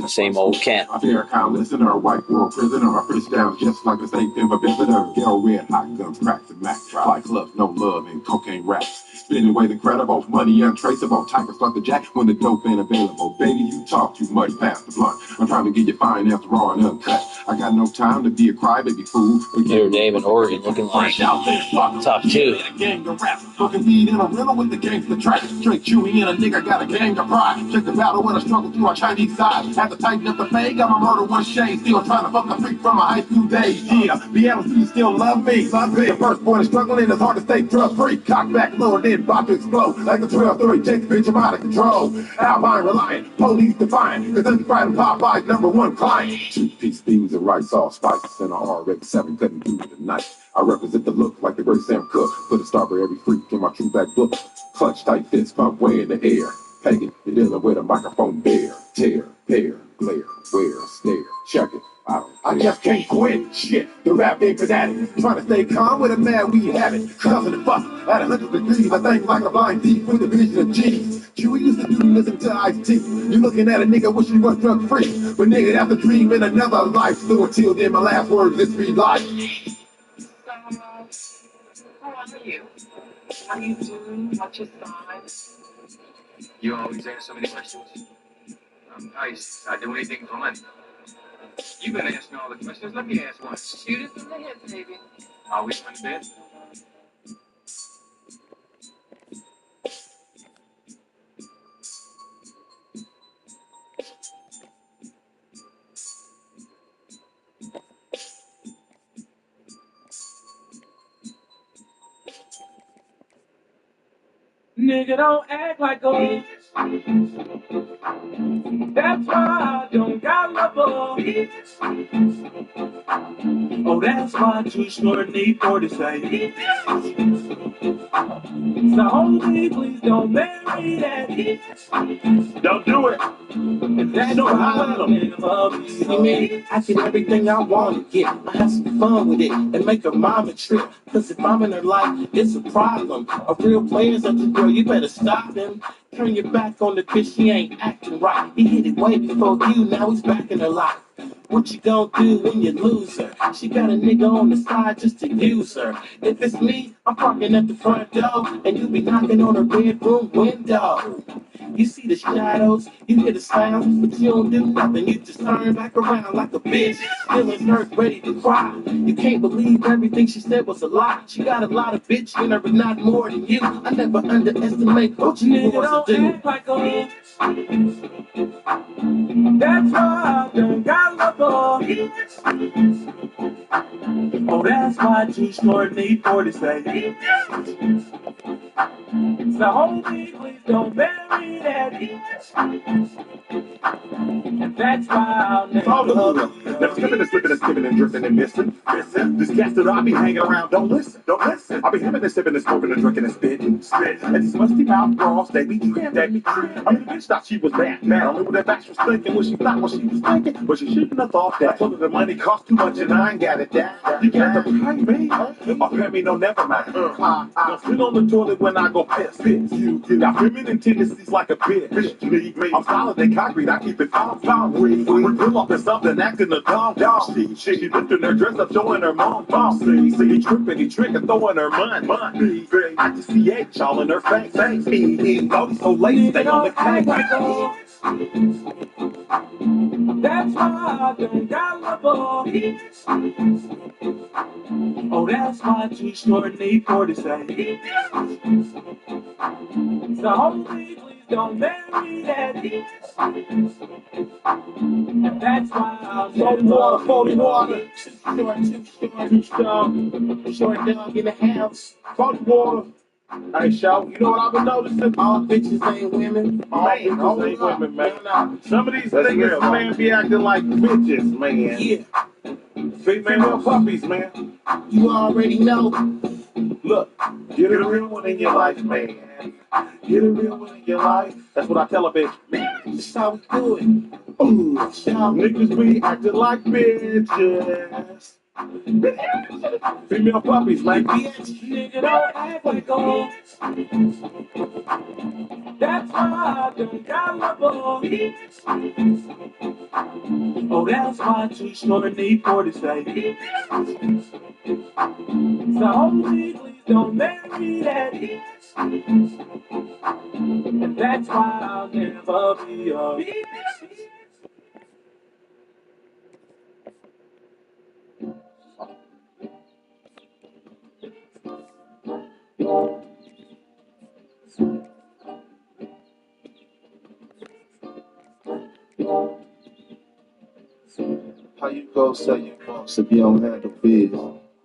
Same old Kent. I fear a listener, a white world prisoner. My fish down just like a state Denver visitor. Ghetto red, hot guns, cracks and max. Fly clubs, no love, and cocaine raps. Spinning away the credible, money untraceable. Typers like the jack when the dope ain't available. Baby, you talk too much past the blunt. I'm trying to get your finance raw and uncut. I got no time to be a crybaby fool. Notre Dame and Oregon looking like top 2. Gang of rap, smoking weed in a riddle with the gangster track. Straight chewy and a nigga got a gang of pride. Check the battle when I struggle through our Chinese side. Had to tighten up the fade, got my murder one shade. Still trying to fuck a freak from my high school days. Yeah, Seattle, you still love me. Son, the first point is struggling, it's hard to stay drug free. Cock back, lower, then about to explode. Like a 12-3, take the bitch, I'm out of control. Alpine reliant, police defiant. Cause I'm fighting Popeye's #1 client. 2-piece beans and rice, all spices, and a RX-7 cutting through the night. I represent the look like the great Sam Cooke. Put a star for every freak in my true back book. Clutch tight fist, pump way in the air. Pagan, you're dealing with a microphone bear. Tear, pair, glare, wear, stare. Check it. I just can't quit. Shit, the rap ain't fanatic. Trying to stay calm with a mad we have it. Cussing and fussing at 100 degrees. I think like a blind thief with a vision of G's. We used to do listen to Ice-T. You looking at a nigga wishing he was drug free. But nigga, that's a dream in another life. So until then, my last words, this be life. So, who are you? What do you do? What's your sign? You always ask so many questions. I'm nice. I do anything for money. You've been asking all the questions. Let me ask one. Shoot it from the hip, baby. Are we going to bed? Nigga, don't act like a. That's why I don't got love for. Oh, that's why too short need for to say. So homie, please don't marry that. Don't do it. That's No, why I let I'll 'em. never be. See me, I get everything I want to get. I have some fun with it and make her mama trip. Cause if I'm in her life, it's a problem. A real player's such a girl, you better stop him. Turn your back on the bitch, she ain't acting right. He hit it way before you, now he's back in her life. What you gonna do when you lose her? She got a nigga on the side just to use her. If it's me, I'm parking at the front door, and you be knocking on her bedroom window. You see the shadows, you hear the sounds, but you don't do nothing. You just turn back around like a bitch, feeling hurt, ready to cry. You can't believe everything she said was a lie. She got a lot of bitch in her, but not more than you. I never underestimate what you want to do. Act like a. That's why I don't got love for. Oh, that's why too short need for to say. So homie, please don't bury that. And that's why I'll never. Never skipping and slipping and skipping and drifting and missing. This cats that I be hanging around don't listen. I be hipping and sipping and smoking and drinking and spitting. And these musty mouth bras, they be trim. I mean, the bitch thought she was bad. I don't know what that bitch was thinking, what she thought, what she was thinking. But she shouldn't have thought that. I told her the money cost too much and I ain't got it that. You got to pay me. Or pay me, no, never mind. Don't sit on the toilet when I go piss. You got feminine tendencies like a bitch. Need me. I'm solid and concrete, I keep it calm. We pull up in something, acting a dumb. She lifting her dress up, showing her mom. See, he tripping, he tricking, throwing her money. I just see H all in her face. Oh, so late, stay on the cake. That's why I don't got love for. Oh, that's why too short need for to say. So homie, please don't marry that. And that's why I'll never. Phony water. Too short dog in the house. Phony water. Hey, show, you know what I've been noticing? All bitches ain't women. All bitches ain't women, man. Some of these niggas, man, be acting like bitches, man. Yeah. Female puppies, man. You already know. Look, get a real one in your life, man. Get a real one in your life. That's what I tell a bitch. That's how we do it. Ooh, niggas be acting like bitches. Female puppies, man. Nigga, don't act like a. That's why I don't got love for. Oh, that's why too short need for to say. So homie, please don't marry that. And that's why I'll never be a. How you go say you boss if you don't handle biz?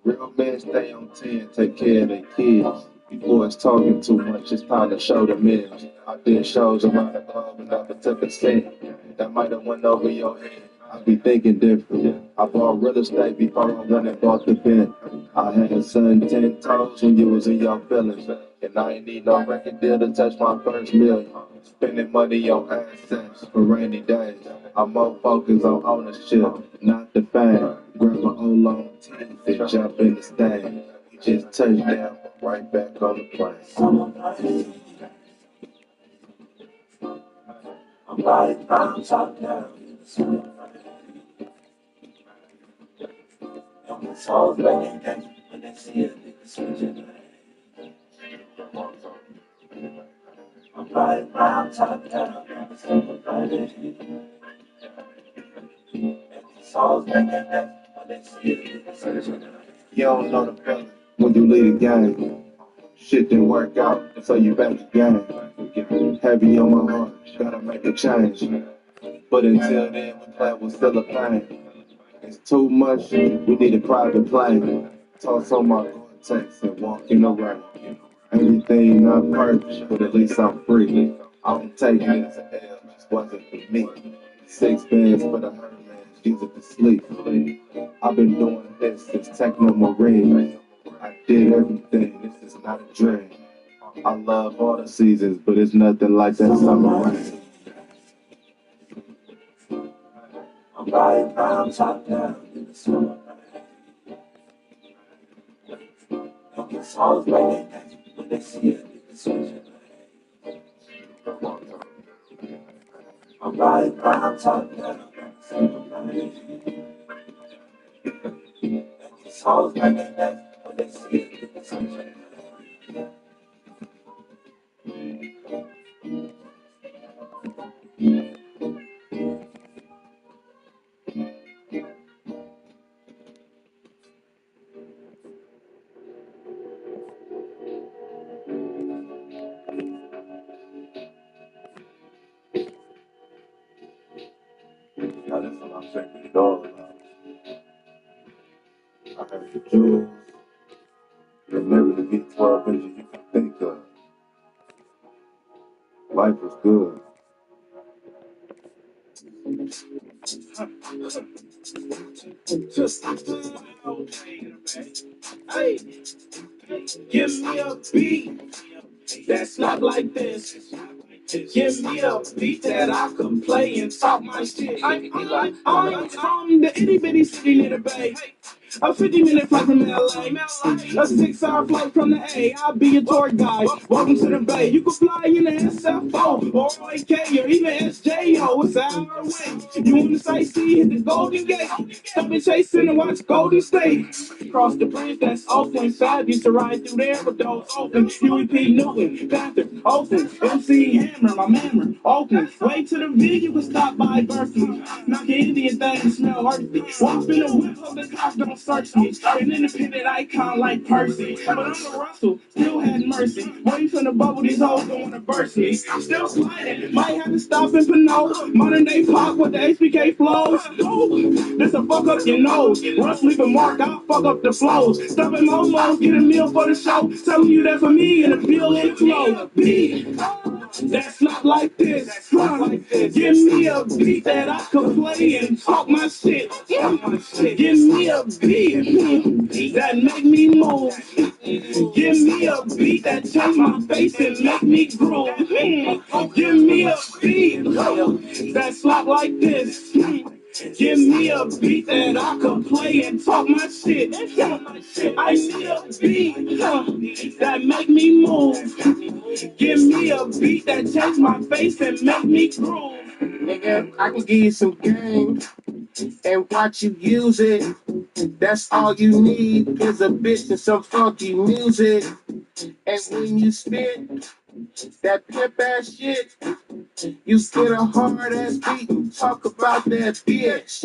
Real men stay on 10, take care of their kids. You boys talking too much, it's time to show the mills. I did shows around the globe and never took a cent. That might have went over your head. I be thinking different. I bought real estate before I went and bought the Bentley. I had a son 10 toes when you was in your feelings. And I ain't need no record deal to touch my first million. Spending money on assets for rainy days. I'm more focused on ownership, not the fame. Grab my old long teeth and jump in the stand. We just touched down, right back on the plane. I'm riding down, top down. And it's all playing games when they see a nigga switching lanes. I'm riding round, top down. And it's all playing games when they see a nigga switching lanes. You don't know the feeling when you lead a game. Shit didn't work out, so you back again. Heavy on my heart, gotta make a change. But until then, we play with still a pain. It's too much, we need a private plane. Toss on my Gore-Tex and walk in the rain. Everything not perfect, but at least I'm free. I can take it as an L, just wasn't for me. 6 bands for the hurt man, use it to sleep. I've been doing this since Techno Marine. I did everything, this is not a dream. I love all the seasons, but it's nothing like that summer rain. I'm riding round, top down in the summer. It's always raining when they see it in the sunshine. I'm riding round, top down in the summer. It's always raining when they see it in the sunshine. Now that's what I'm thinking it all about. I heard the jewels, and every the V12 engine you can think of. Life was good. Hey, give me a beat that's not like this. Give me a beat that I can play and talk my shit. I'm the itty bitty city near the bay. A 50-minute flight from LA, a 6-hour flight from the A. I'll be your tour guide. Welcome to the Bay. You can fly in the SFO or AK or even SJO. It's an hour away. You want to sightsee, hit the Golden Gate. Stop and chasing and watch Golden State. Cross the bridge, that's Oakland. Sad used to ride through there with those open. UEP Newton, Panther, Oakland, MC Hammer, my mammer, Oakland. Way to the V, you can stop by Berkeley. Knock your Indian thing and smell earthy. Walk in the whip, hope the cops don't search me. An independent icon like Percy. But I'm a Russell, still had mercy. Waiting for the bubble, these hoes don't want to burst me. Still sliding, might have to stop and Pinot. Modern day pop with the HBK flows. Oh, this a fuck up your nose. Russ leave a mark, I'll fuck up the flows. Stuffing momos, get a meal for the show. Telling you that for me and the bill ain't flow. B. That's not like this. Give me a beat that I can play and talk my shit. Give me a beat that make me move. Give me a beat that change my face and make me groove. Give me a beat that's not like this. Give me a beat that I can play and talk my shit. I need a beat that make me move. Give me a beat that change my face and make me groove. Nigga, I can give you some game and watch you use it. That's all you need is a bitch and some funky music. And when you spit that pimp ass shit, you get a hard ass beat and talk about that bitch.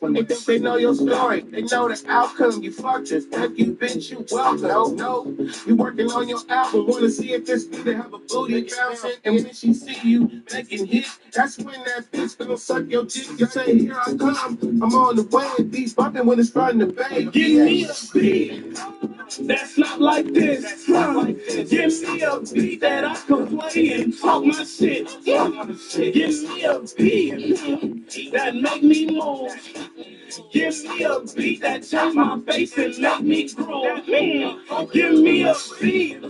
They think they know your story, they know the outcome. You fucked us, thank you, bitch, you welcome. No, you working on your album, wanna see if this bitch have a booty bouncing. And when she see you making hits, that's when that bitch gonna suck your dick and say, here I come, I'm on the way. And beats bumping when it's starting to bang. Give me a beat that's not like this. Give me a beat that I can play and talk my shit. Give me a beat that make me move. Give me a beat that change my face and make me groove. Give me a beat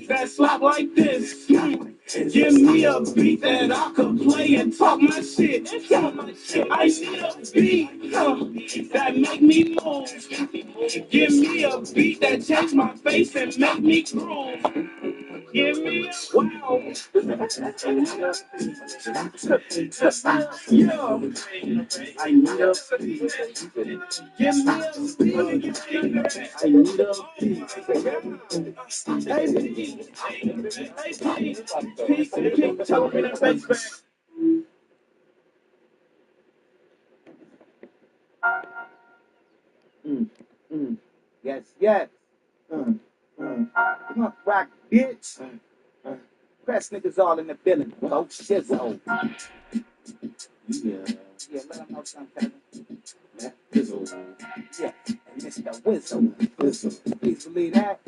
that slap like this. Give me a beat that I can play and talk my shit. I need a beat that make me move. Give me a beat that change my face and make me groove. Give me a wow. Yeah. I need a beat. Give me a beat. I need a beat. Hey, Pete. Hey, Pete. Pete, tell me that bass back. Yes, yes. Come on, rock, bitch. Press niggas all in the building. Coach Shizzo. Yeah, let them know something. Yeah, and Mr. Wizzo. Please believe that.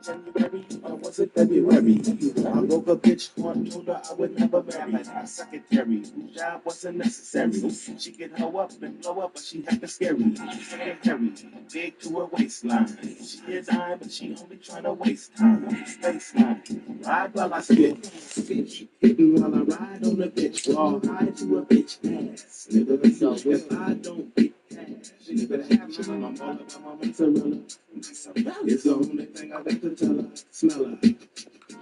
January, or was it February? I broke a bitch on, told her I would never marry. My secretary, whose job wasn't necessary. She could hoe up and blow up, but she had to scary. Secretary, big to her waistline. She is dime, but she only trying to waste time. Space line, ride while I spit. Bitch, hitting while I ride on the bitch. Raw high to a bitch ass. Nigga, so if I don't get cash, you better have time. I'm all about my mozzarella. It's the only thing I got to tell her. Smell her.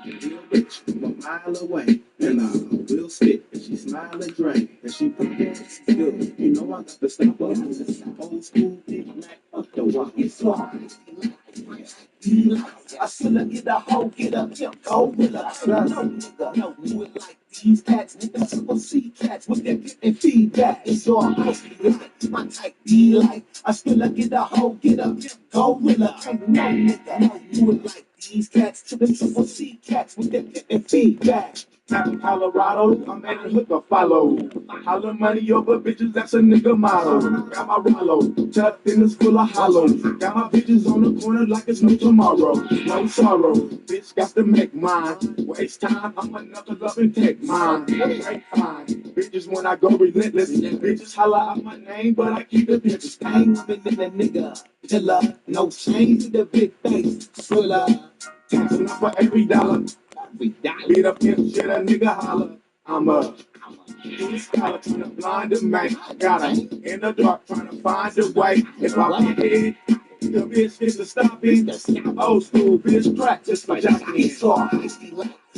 Real bitch from a mile away. And I will spit. And she smile and drink. And she put that good. You know I got to stop her. Old school Big Mac up the walk. It's hard. I still get a hoe, get up, go with her. No nigga, no, do it like these cats, nigga. Triple C cats with their get and feedback. It's your house, nigga. My type be like. I still get a hoe, get up, go with her. No nigga, no, do it like these cats. To the Triple C cats with their get and feedback. Back in Colorado, I'm at a hooker follow. Holler money over bitches, that's a nigga motto. Got my Rollo, tucked in this full of hollow. Got my bitches on the corner like it's no tomorrow. No sorrow, bitch got to make mine. Waste time, I'm a knuckle up and take mine. Break fine, bitches when I go relentless. Bitches holler out my name, but I keep the bitches staying up in the nigga. Tiller, no change in the big face. Thriller, taxing up for every dollar. Beat up pimp shit, a nigga holler. I'm a scholar trying to blind a man. Got her in the dark trying to find a way. If I get it, the bitch gets to stop it. Old school bitch practice for jockey. So I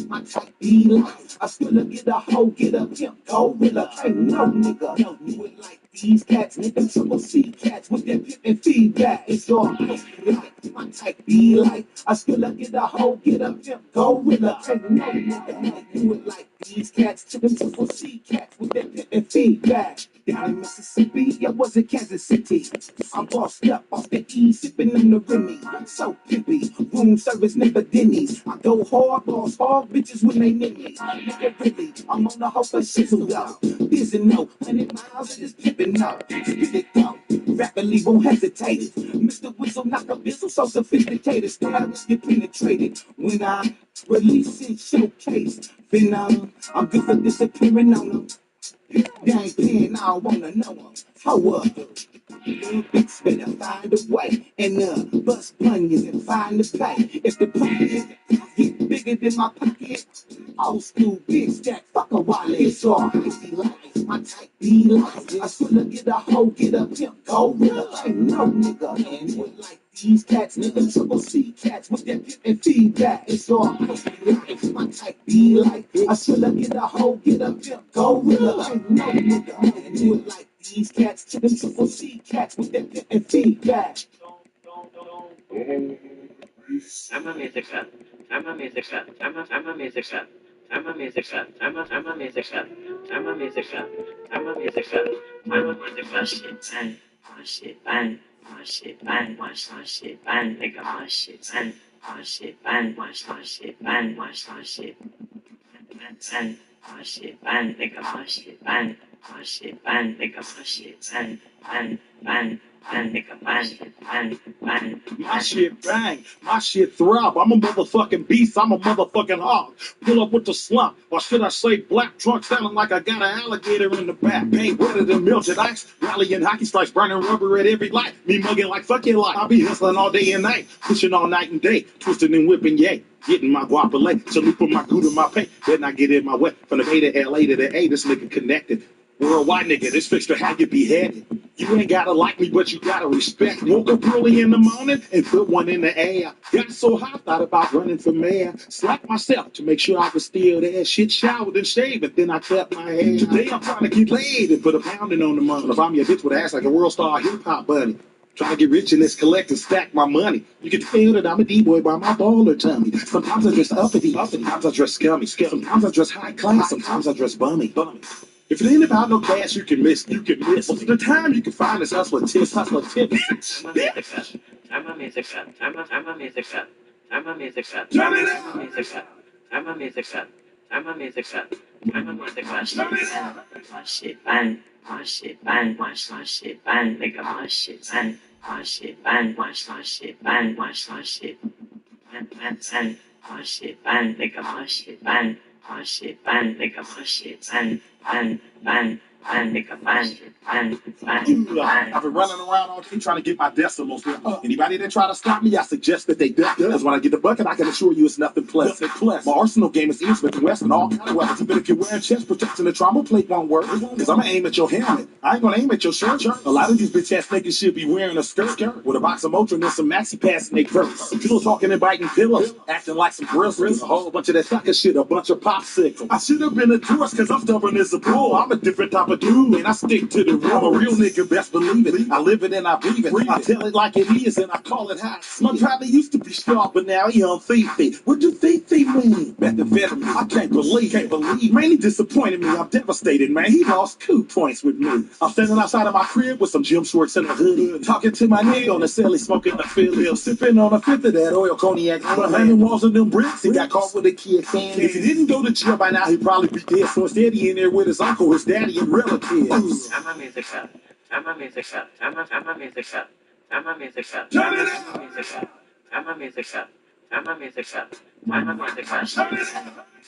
my type be like. I still get a hoe, get a pimp, go with her. Ain't no nigga, no, do it like these cats. Nigga, Triple C cats with their pimp and feedback. It's your house, like my type be like. I still get a hoe, get a pimp, go with her. Ain't no nigga, no, do it like these cats. To the Triple C cats with their pimp and feedback. Down in Mississippi, I was in Kansas City. I'm bossed up off the E, sipping on the Remy. So pimpy, room service never Denny's. I go hard, boss hard, bitches when they need me. Nigga, really, I'm on the hoe for shizzle, yo. Busy no, 100 miles, just pimping up. Spit it though, rapidly won't hesitate. Mr. Whistle, knock a bizzle, so sophisticated. Style get penetrated. When I release it, showcase. Venom, I'm good for disappearing on them. They ain't paying, I don't wanna know them. How up? Little bitch better find a way. And bust bunions and find the pay. If the pocket get bigger than my pocket, old school bitch that fuck a wallet. It's all icy life, my type be like. I still get a hoe, get a pimp, go with her. Ain't no nigga, man, do it like these cats. Nigga, Triple C cats with their pimp and feedback. It's all icy life, my type be like. I still get a hoe, get a pimp, go with her. Ain't no nigga, man, do it like these cats. To the Triple C cats with their pimp and feedback. I'm a musical. I'm a musical. I'm a musical. I'm a musical. I'm a musical. I'm a musical. I'm a musical. I'm a musical. Shit bang. My shit bang. My shit bang. My shit bang. Nigga, my shit bang. My shit bang. My shit bang. My shit bang. My shit bang. Nigga, my shit bang. My shit bang. Nigga, my shit bang. Bang. Bang. Bang. Nigga, my shit bang. Bang. My shit bang, my shit throb. I'm a motherfucking beast, I'm a motherfucking hog. Pull up with the slump, or should I say black trunk sounding like I got an alligator in the back. Paint wetter than melted ice, rallying hockey strikes, burning rubber at every light. Me mugging like fuck your life. I be hustling all day and night, pushing all night and day, twisting and whipping, yay. Getting my guapolate, salute for my gouda, my pay. Better not get in my way. From the Bay to LA to the A, this nigga connected. Worldwide nigga, this fixed to have you beheaded. You ain't gotta like me, but you gotta respect. Woke up early in the morning and put one in the air. Got so hot, thought about running for mayor. Slapped myself to make sure I was still there. Shit showered and shaved, and then I cut my hair. Today I'm trying to get laid and put a pounding on the money. If I'm your bitch with ass like a world star hip hop buddy. Trying to get rich in this collect and stack my money. You can tell that I'm a D-boy by my baller tummy. Sometimes I dress uppity, sometimes I dress scummy. Sometimes I dress high class, sometimes I dress bummy. If it ain't about no cash, you can miss. Most of the time, you can find us hustler tips. I'm a musical. I'm a musical. I'm a musical. I'm a musical. Turn it up. I'm a musical. I'm a musical. I'm a musical. My shit bang. My shit bang. My shit bang. Nigga, my shit bang. My shit bang. My shit bang. My shit My shit bang, nigga, my shit bang. My shit bang, nigga, my shit bang. Bang, bang, bang, nigga, my shit bang. Bang, bang. I've been running around all day trying to get my decimals. Anybody that try to stop me, I suggest that they duck. Because when I get the bucket, I can assure you it's nothing pleasant. My arsenal game is East, Smith, and West, and all kind of weapons. Even if you're wearing chest protection, the trauma plate won't work. Because I'm going to aim at your helmet. I ain't going to aim at your shirt. A lot of these bitch-ass niggas should be wearing a skirt with a box of Motrin and some maxi pads in their purse. Pillow talking and biting pillows, acting like some grizzlies. A whole bunch of that sucker shit, a bunch of popsicles. I should have been a tourist because I'm stubborn as a bull. I'm a different type of dude, and I stick to the rule. I'm a real nigga, best believe it. I live it and I breathe it. I tell it like it is, and I call it how. My driver used to be sharp, but now he on Fifi. What do Fifi mean? Methamphetamine. I can't believe. Man, he disappointed me. I'm devastated, man. He lost 2 points with me. I'm standing outside of my crib with some gym shorts and a hoodie, talking to my nigga on the celly, smoking the Philly, sipping on a fifth of that oil cognac. Behind the walls of them bricks, he got caught with a kid can. If he didn't go to jail by now, he'd probably be dead. So instead, he in there with his uncle, his daddy, and relatives. I'm a music up. I'm a music up. I'm a music up. I'm a music up. Turn it up. I'm a music up. I'm a music up. I'm a music up.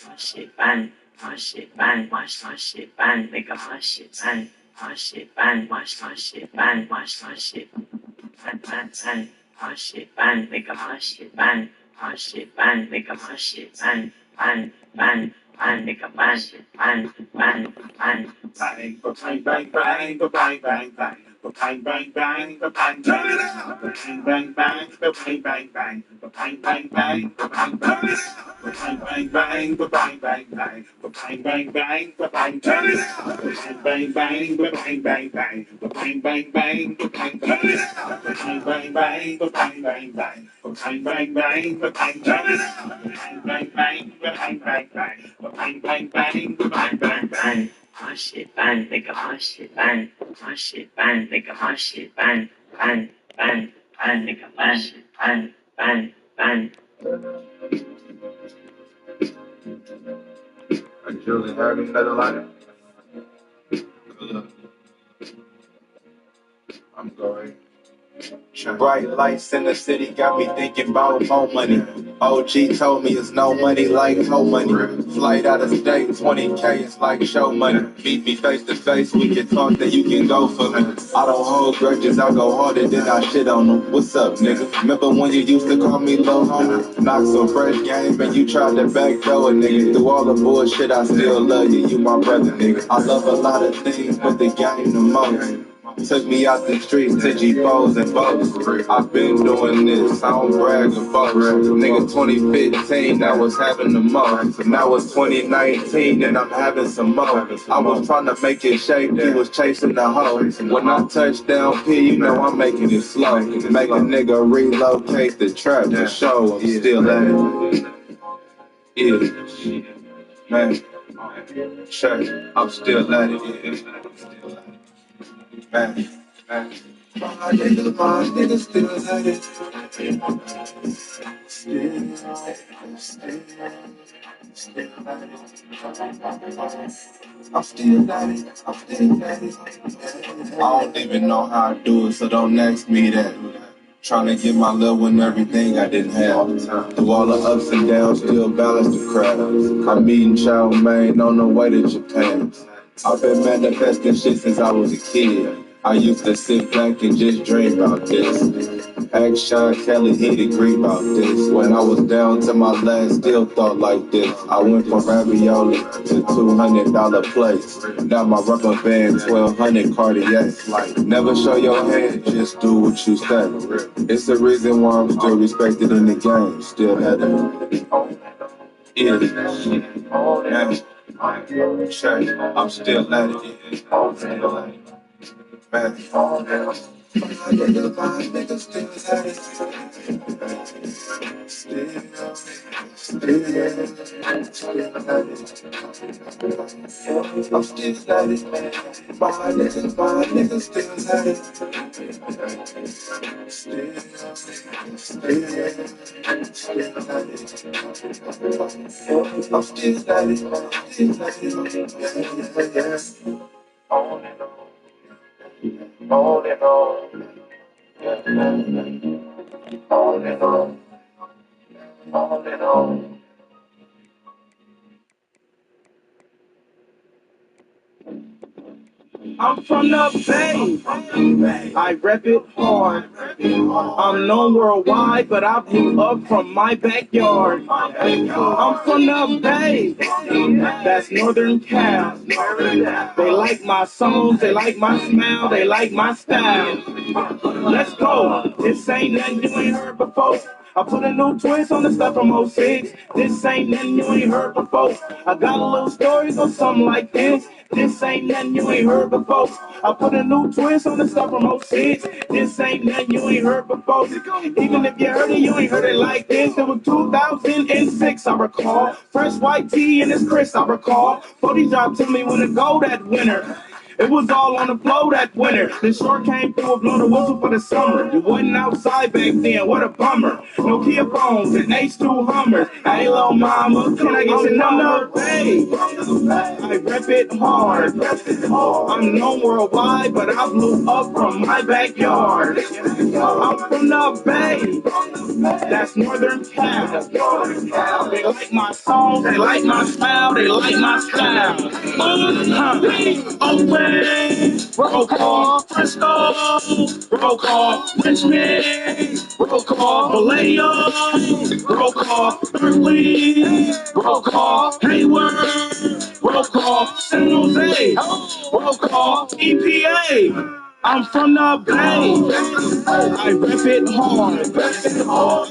My shit bang. My shit bang. My shit bang. Nigga, my shit bang. My shit bang. My shit bang. My shit bang bang bang. My shit bang. Nigga, my shit bang. My shit bang. Nigga, my shit bang. Bang bang bang. Nigga, my shit bang bang bang. Bang, bang, bang, bang, bang, bang, bang. Bang, bang, bang, bang, turn it up. Bang, bang, bang, bang, bang, bang. Bang, bang, bang, bang, turn it up. Bang, bang, bang, bang, bang, bang. Bang, bang, bang, bang, turn it up. Bang, bang, bang, bang, bang. Bang, bang, bang, bang, turn it up. Bang, bang, bang, bang, bang, bang. Bang, bang, bang, bang, turn it up. Bang, bang, bang, bang, bang. Bang, bang, bang, bang, bang, bang. My shit bang, nigga, my shit bang. My shit bang, nigga, my shit bang. Bang, bang, bang, nigga, my shit bang. Bang, bang. I Julie have another line. I'm going. Bright lights in the city got me thinking about more money. OG told me it's no money like home money. Flight out of state, 20K is like show money. Meet me face to face, we can talk, then you can go for me. I don't hold grudges, I go harder than I shit on them. What's up, nigga? Remember when you used to call me Lil Homie? Knock some fresh game and you tried to backdoor a nigga. Through all the bullshit, I still love you, you my brother, nigga. I love a lot of things, but the game the most. Took me out the streets to G4s and boats. I've been doing this, I don't brag about it. Nigga, 2015, I was having the most. Now it's 2019 and I'm having some more. I was trying to make it shake, he was chasing the hoe. When I touch down P, you know I'm making it slow. Make a nigga relocate the trap to show I'm still at it. Yeah, man, check, I'm still at it, yeah. Man. My nigga still at it. I'm still at it. I don't even know how I do it, so don't ask me that. Trying to give my little one everything I didn't have. Through all the ups and downs, still balance the crowd. I'm eating chow mein on the way to Japan. I've been manifesting shit since I was a kid. I used to sit back and just dream about this. Ask Sean Kelly, he'd agree about this. When I was down to my last, still thought like this. I went from ravioli to $200 plates. Now my rubber band, 1200 cardiac. Never show your hand, just do what you say. It's the reason why I'm still respected in the game. Still at it. Yeah. Check. I'm still at it. Still at it. Man. My nigga still at it. Still at it. I'm still at it. My nigga still at it. I'm still at it. On and on. On and on. On and on. I'm from the Bay. I rep it hard. I'm known worldwide, but I blew up from my backyard. I'm from the Bay. That's Northern Cal. They like my songs, they like my smile, they like my style. Let's go. This ain't nothing you ain't heard before. I put a new twist on the stuff from '06. This ain't nothing you ain't heard before. I got a little story or something like this. This ain't nothing you ain't heard before. I put a new twist on the stuff from '06. This ain't nothing you ain't heard before. Even if you heard it, you ain't heard it like this. It was 2006, I recall. Fresh white tee and it's Chris, I recall. 40 job told me when to go that winter. It was all on the floor that winter. The short came through and blow the whistle for the summer. You wasn't outside back then, what a bummer. Nokia phones and H2 Hummers. Hey, little mama, can I get your number? Hey, I rep it hard. I'm known worldwide, but I blew up from my backyard. I'm from the Bay. That's Northern Cal. They like my songs, they like my smile, they like my style. Oakland, roll call, Frisco, roll call, Richmond, roll call, Vallejo, roll call, Berkeley, roll call, Hayward, roll call, San Jose, roll call, EPA. I'm from the Bay. I rep it hard.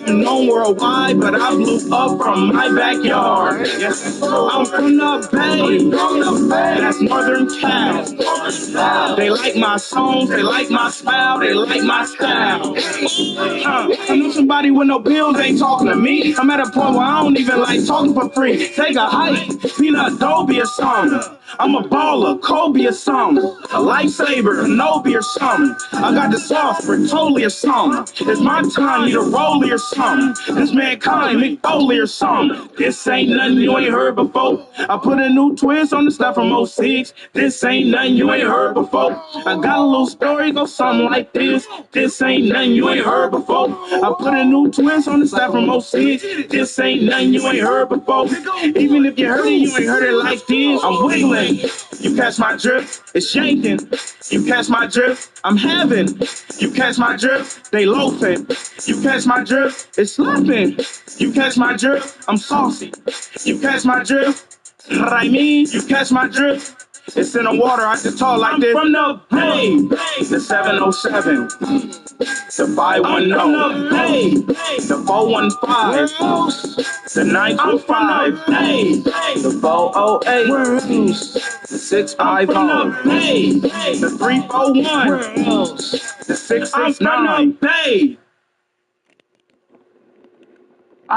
I'm known worldwide, but I blew up from my backyard. I'm from the Bay. That's Northern Cal. They like my songs, they like my smile, they like my style. I know somebody with no bills ain't talking to me. I'm at a point where I don't even like talking for free. Take a hike, peanut Dolby or something. I'm a baller, Kobe or something. A lifesaver, Kenobi or something. I got the sauce, Bertoli or something. It's my time, need a rollie or something. This mankind, Mick Foley or something. This ain't nothing you ain't heard before. I put a new twist on the stuff from '06. This ain't nothing you ain't heard before. I got a little story, go something like this. This ain't nothing you ain't heard before. I put a new twist on the stuff from '06. This ain't nothing you ain't heard before. Even if you heard it, you ain't heard it like this. I'm wiggling. You catch my drift, it's shaking. You catch my drift, I'm having. You catch my drift, they loafing. You catch my drift, it's slapping. You catch my drift, I'm saucy. You catch my drift, I mean, you catch my drift. It's in the water, I just talk like this. From the Bay, the 707, the 510, the 415, the 925, the 408, the 650, the 341, the 669.